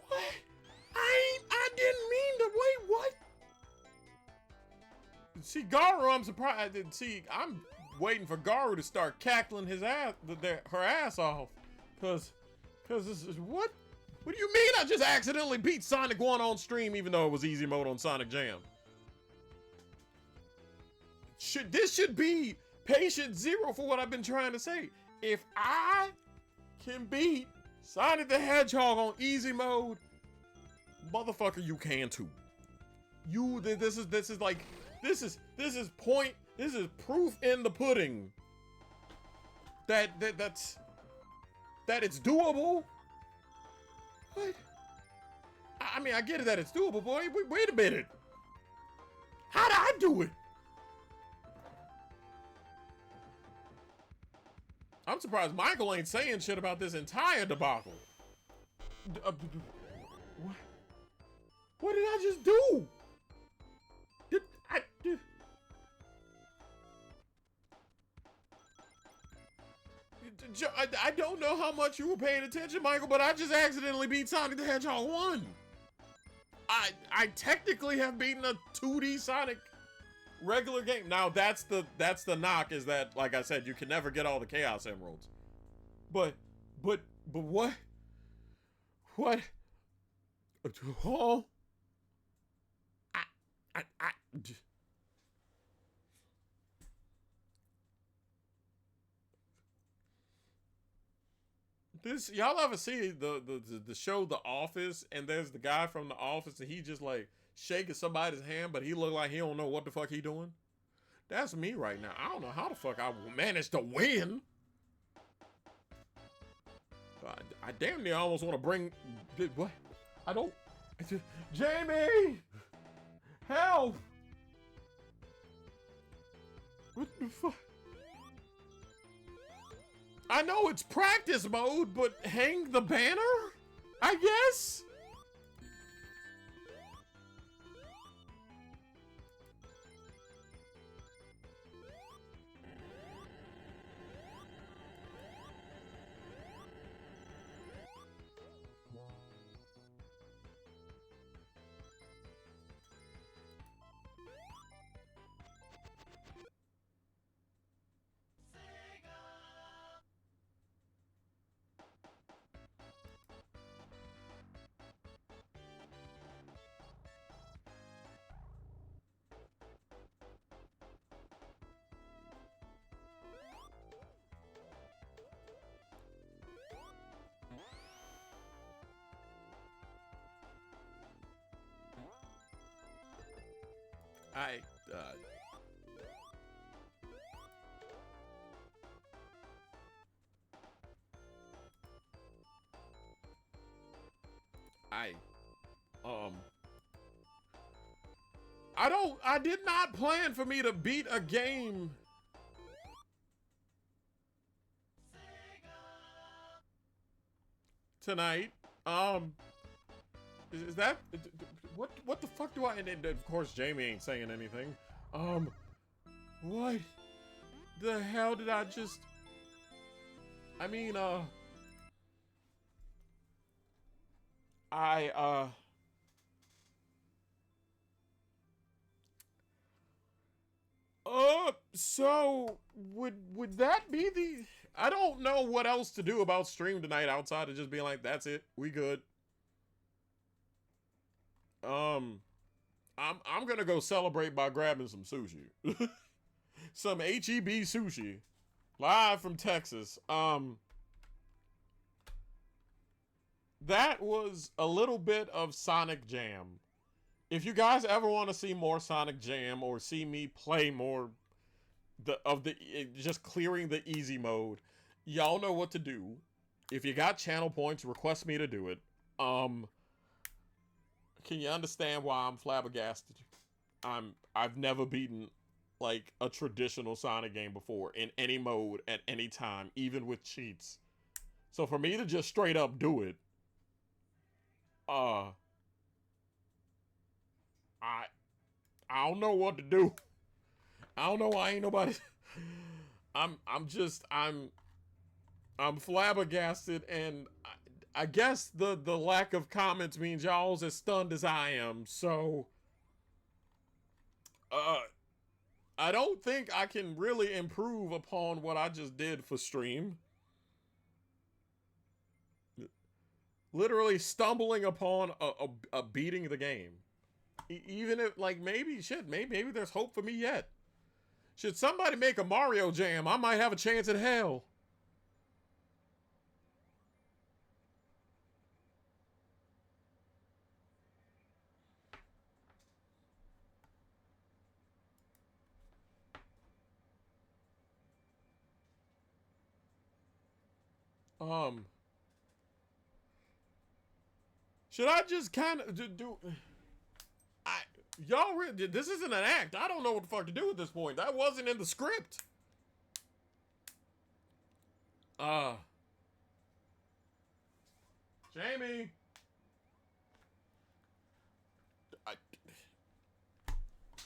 A: What? I didn't mean to, wait, what? See, Garu, I'm surprised. See, I'm waiting for Garu to start cackling his ass, her ass off. Cause this is, what? What do you mean I just accidentally beat Sonic 1 on stream even though it was easy mode on Sonic Jam? This should be patient zero for what I've been trying to say. If I can beat Sonic the Hedgehog on easy mode, motherfucker, you can too. This is proof in the pudding that it's doable. What? I mean, I get it that it's doable, boy. Wait a minute. How did I do it? I'm surprised Michael ain't saying shit about this entire debacle. What did I just do? I don't know how much you were paying attention, Michael, but I just accidentally beat Sonic the Hedgehog 1. I technically have beaten a 2D Sonic regular game. Now that's the knock, is that, like I said, you can never get all the Chaos Emeralds. But what? What? Oh. This, y'all ever see the show The Office, and there's the guy from The Office and he just like shaking somebody's hand, but he look like he don't know what the fuck he doing? That's me right now. I don't know how the fuck I managed to win. I damn near almost want to bring... What? I don't... Jamie! Help! What the fuck? I know it's practice mode, but hang the banner? I guess? I did not plan for me to beat a game. Tonight. Is that, what the fuck do I, and of course Jamie ain't saying anything. What the hell did I just, I mean, so would that be the, I don't know what else to do about stream tonight outside of just being like, that's it, we good. I'm gonna go celebrate by grabbing some sushi. Some HEB sushi. Live from Texas. That was a little bit of Sonic Jam. If you guys ever want to see more Sonic Jam or see me play more just clearing the easy mode, y'all know what to do. If you got channel points, request me to do it. Can you understand why I'm flabbergasted? I've never beaten like a traditional Sonic game before in any mode at any time, even with cheats. So for me to just straight up do it, I don't know what to do. I don't know why ain't nobody. I'm flabbergasted, and I guess the lack of comments means y'all's as stunned as I am. So I don't think I can really improve upon what I just did for stream. Literally stumbling upon a beating the game. Even if, like, maybe there's hope for me yet. Should somebody make a Mario Jam, I might have a chance at hell. Should I just kind of do? Y'all really, this isn't an act. I don't know what the fuck to do at this point. That wasn't in the script. Jamie.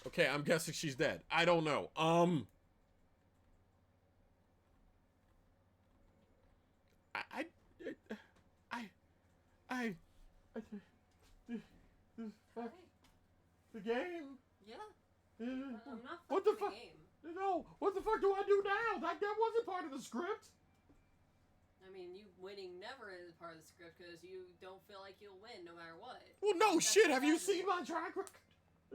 A: Okay, I'm guessing she's dead. I don't know. The game?
J: Yeah.
A: I'm
J: not
A: what the fuck?
J: Game.
A: No, what the fuck do I do now? That wasn't part of the script.
J: I mean, you winning never is part of the script because you don't feel like you'll win no matter what.
A: Well, no shit. Have you seen my track record?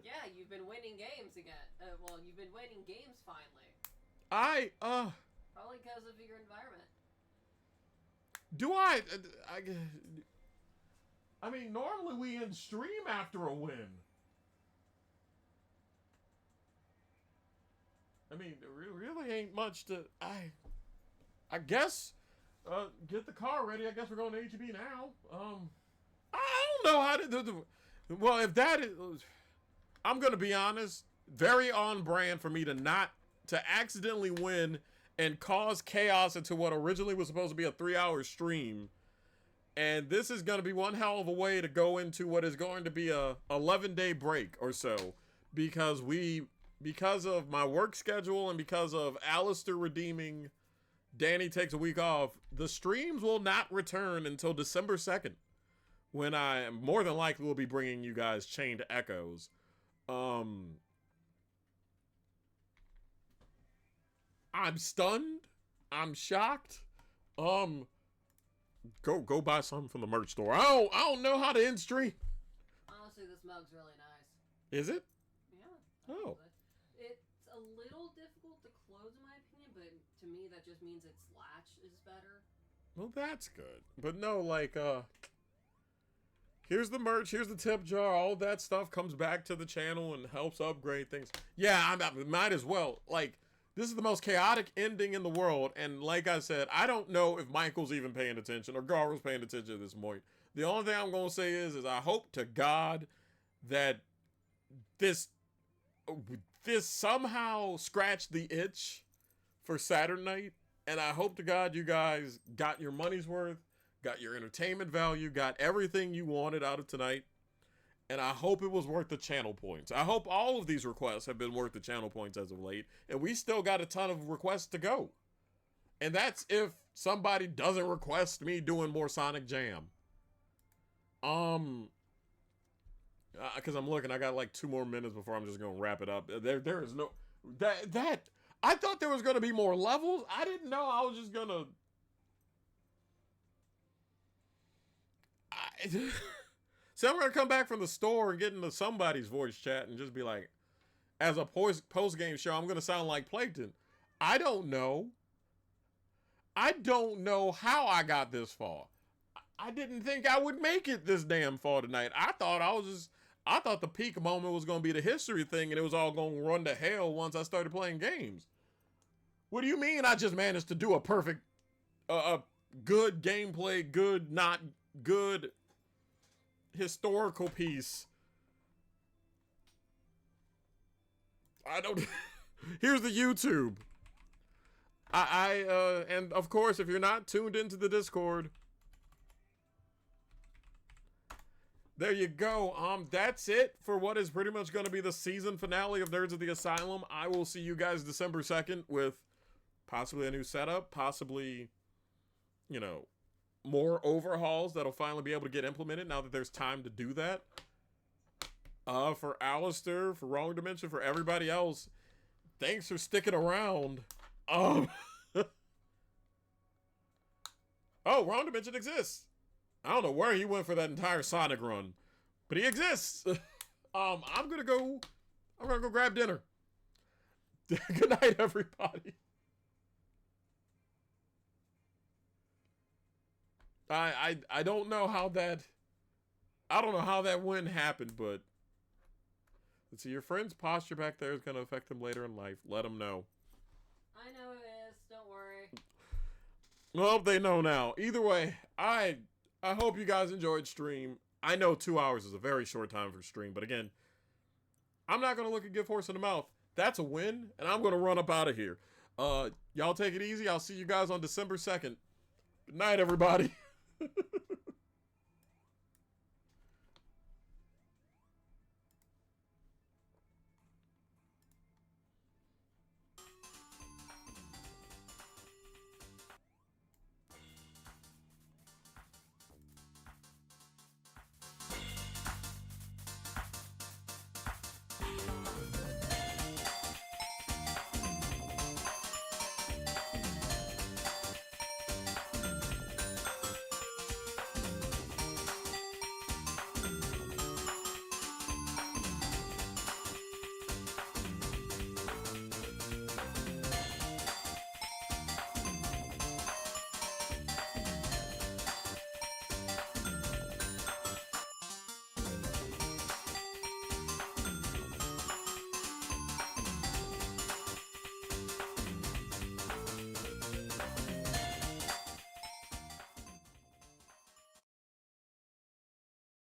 J: Yeah, you've been winning games again. Well, you've been winning games finally. Probably because of your environment.
A: Do I mean, normally we end stream after a win. mean, there really ain't much to. I guess. Get the car ready. I guess we're going to HEB now. I don't know how to do. Well, if that is, I'm gonna be honest. Very on brand for me to accidentally win and cause chaos into what originally was supposed to be a 3-hour stream. And this is going to be one hell of a way to go into what is going to be a 11-day break or so. Because of my work schedule and because of Alistair redeeming Danny takes a week off, the streams will not return until December 2nd. When I more than likely will be bringing you guys Chained Echoes. I'm stunned. I'm shocked. Go buy something from the merch store. I don't know how to end stream.
J: Honestly, this mug's really nice.
A: Is it?
J: Yeah.
A: Oh.
J: It's a little difficult to close in my opinion, but to me that just means its latch is better.
A: Well, that's good. But no, like, here's the merch, here's the tip jar, all that stuff comes back to the channel and helps upgrade things. Yeah, I might as well. Like, this is the most chaotic ending in the world, and like I said, I don't know if Michael's even paying attention or Gar's paying attention at this point. The only thing I'm going to say is I hope to God that this somehow scratched the itch for Saturn night, and I hope to God you guys got your money's worth, got your entertainment value, got everything you wanted out of tonight, and I hope it was worth the channel points. I hope all of these requests have been worth the channel points as of late, and we still got a ton of requests to go. And that's if somebody doesn't request me doing more Sonic Jam. Because I'm looking, I got like 2 more minutes before I'm just gonna wrap it up. There is no that I thought there was gonna be more levels. I didn't know I was just gonna. So I'm gonna come back from the store and get into somebody's voice chat and just be like, as a post-game show, I'm gonna sound like Plankton. I don't know how I got this far. I didn't think I would make it this damn far tonight. I thought the peak moment was gonna be the history thing and it was all gonna run to hell once I started playing games. What do you mean I just managed to do a perfect, good gameplay, good, not good historical piece? I don't. Here's the YouTube. And of course, if you're not tuned into the Discord, there you go. That's it for what is pretty much going to be the season finale of Nerds of the Asylum. I will see you guys December 2nd with possibly a new setup, possibly, you know, more overhauls that'll finally be able to get implemented now that there's time to do that. For Alistair, for Wrong Dimension, for everybody else, thanks for sticking around. Oh, Wrong Dimension exists. I don't know where he went for that entire Sonic run, but he exists. I'm gonna go grab dinner. Good night, everybody. I don't know how that win happened, but let's see. Your friend's posture back there is going to affect him later in life. Let him know.
J: I know it is. Don't worry.
A: Well, they know now. Either way, I hope you guys enjoyed stream. I know 2 hours is a very short time for stream, but again, I'm not going to look a gift horse in the mouth. That's a win, and I'm going to run up out of here. Y'all take it easy. I'll see you guys on December 2nd. Good night, everybody.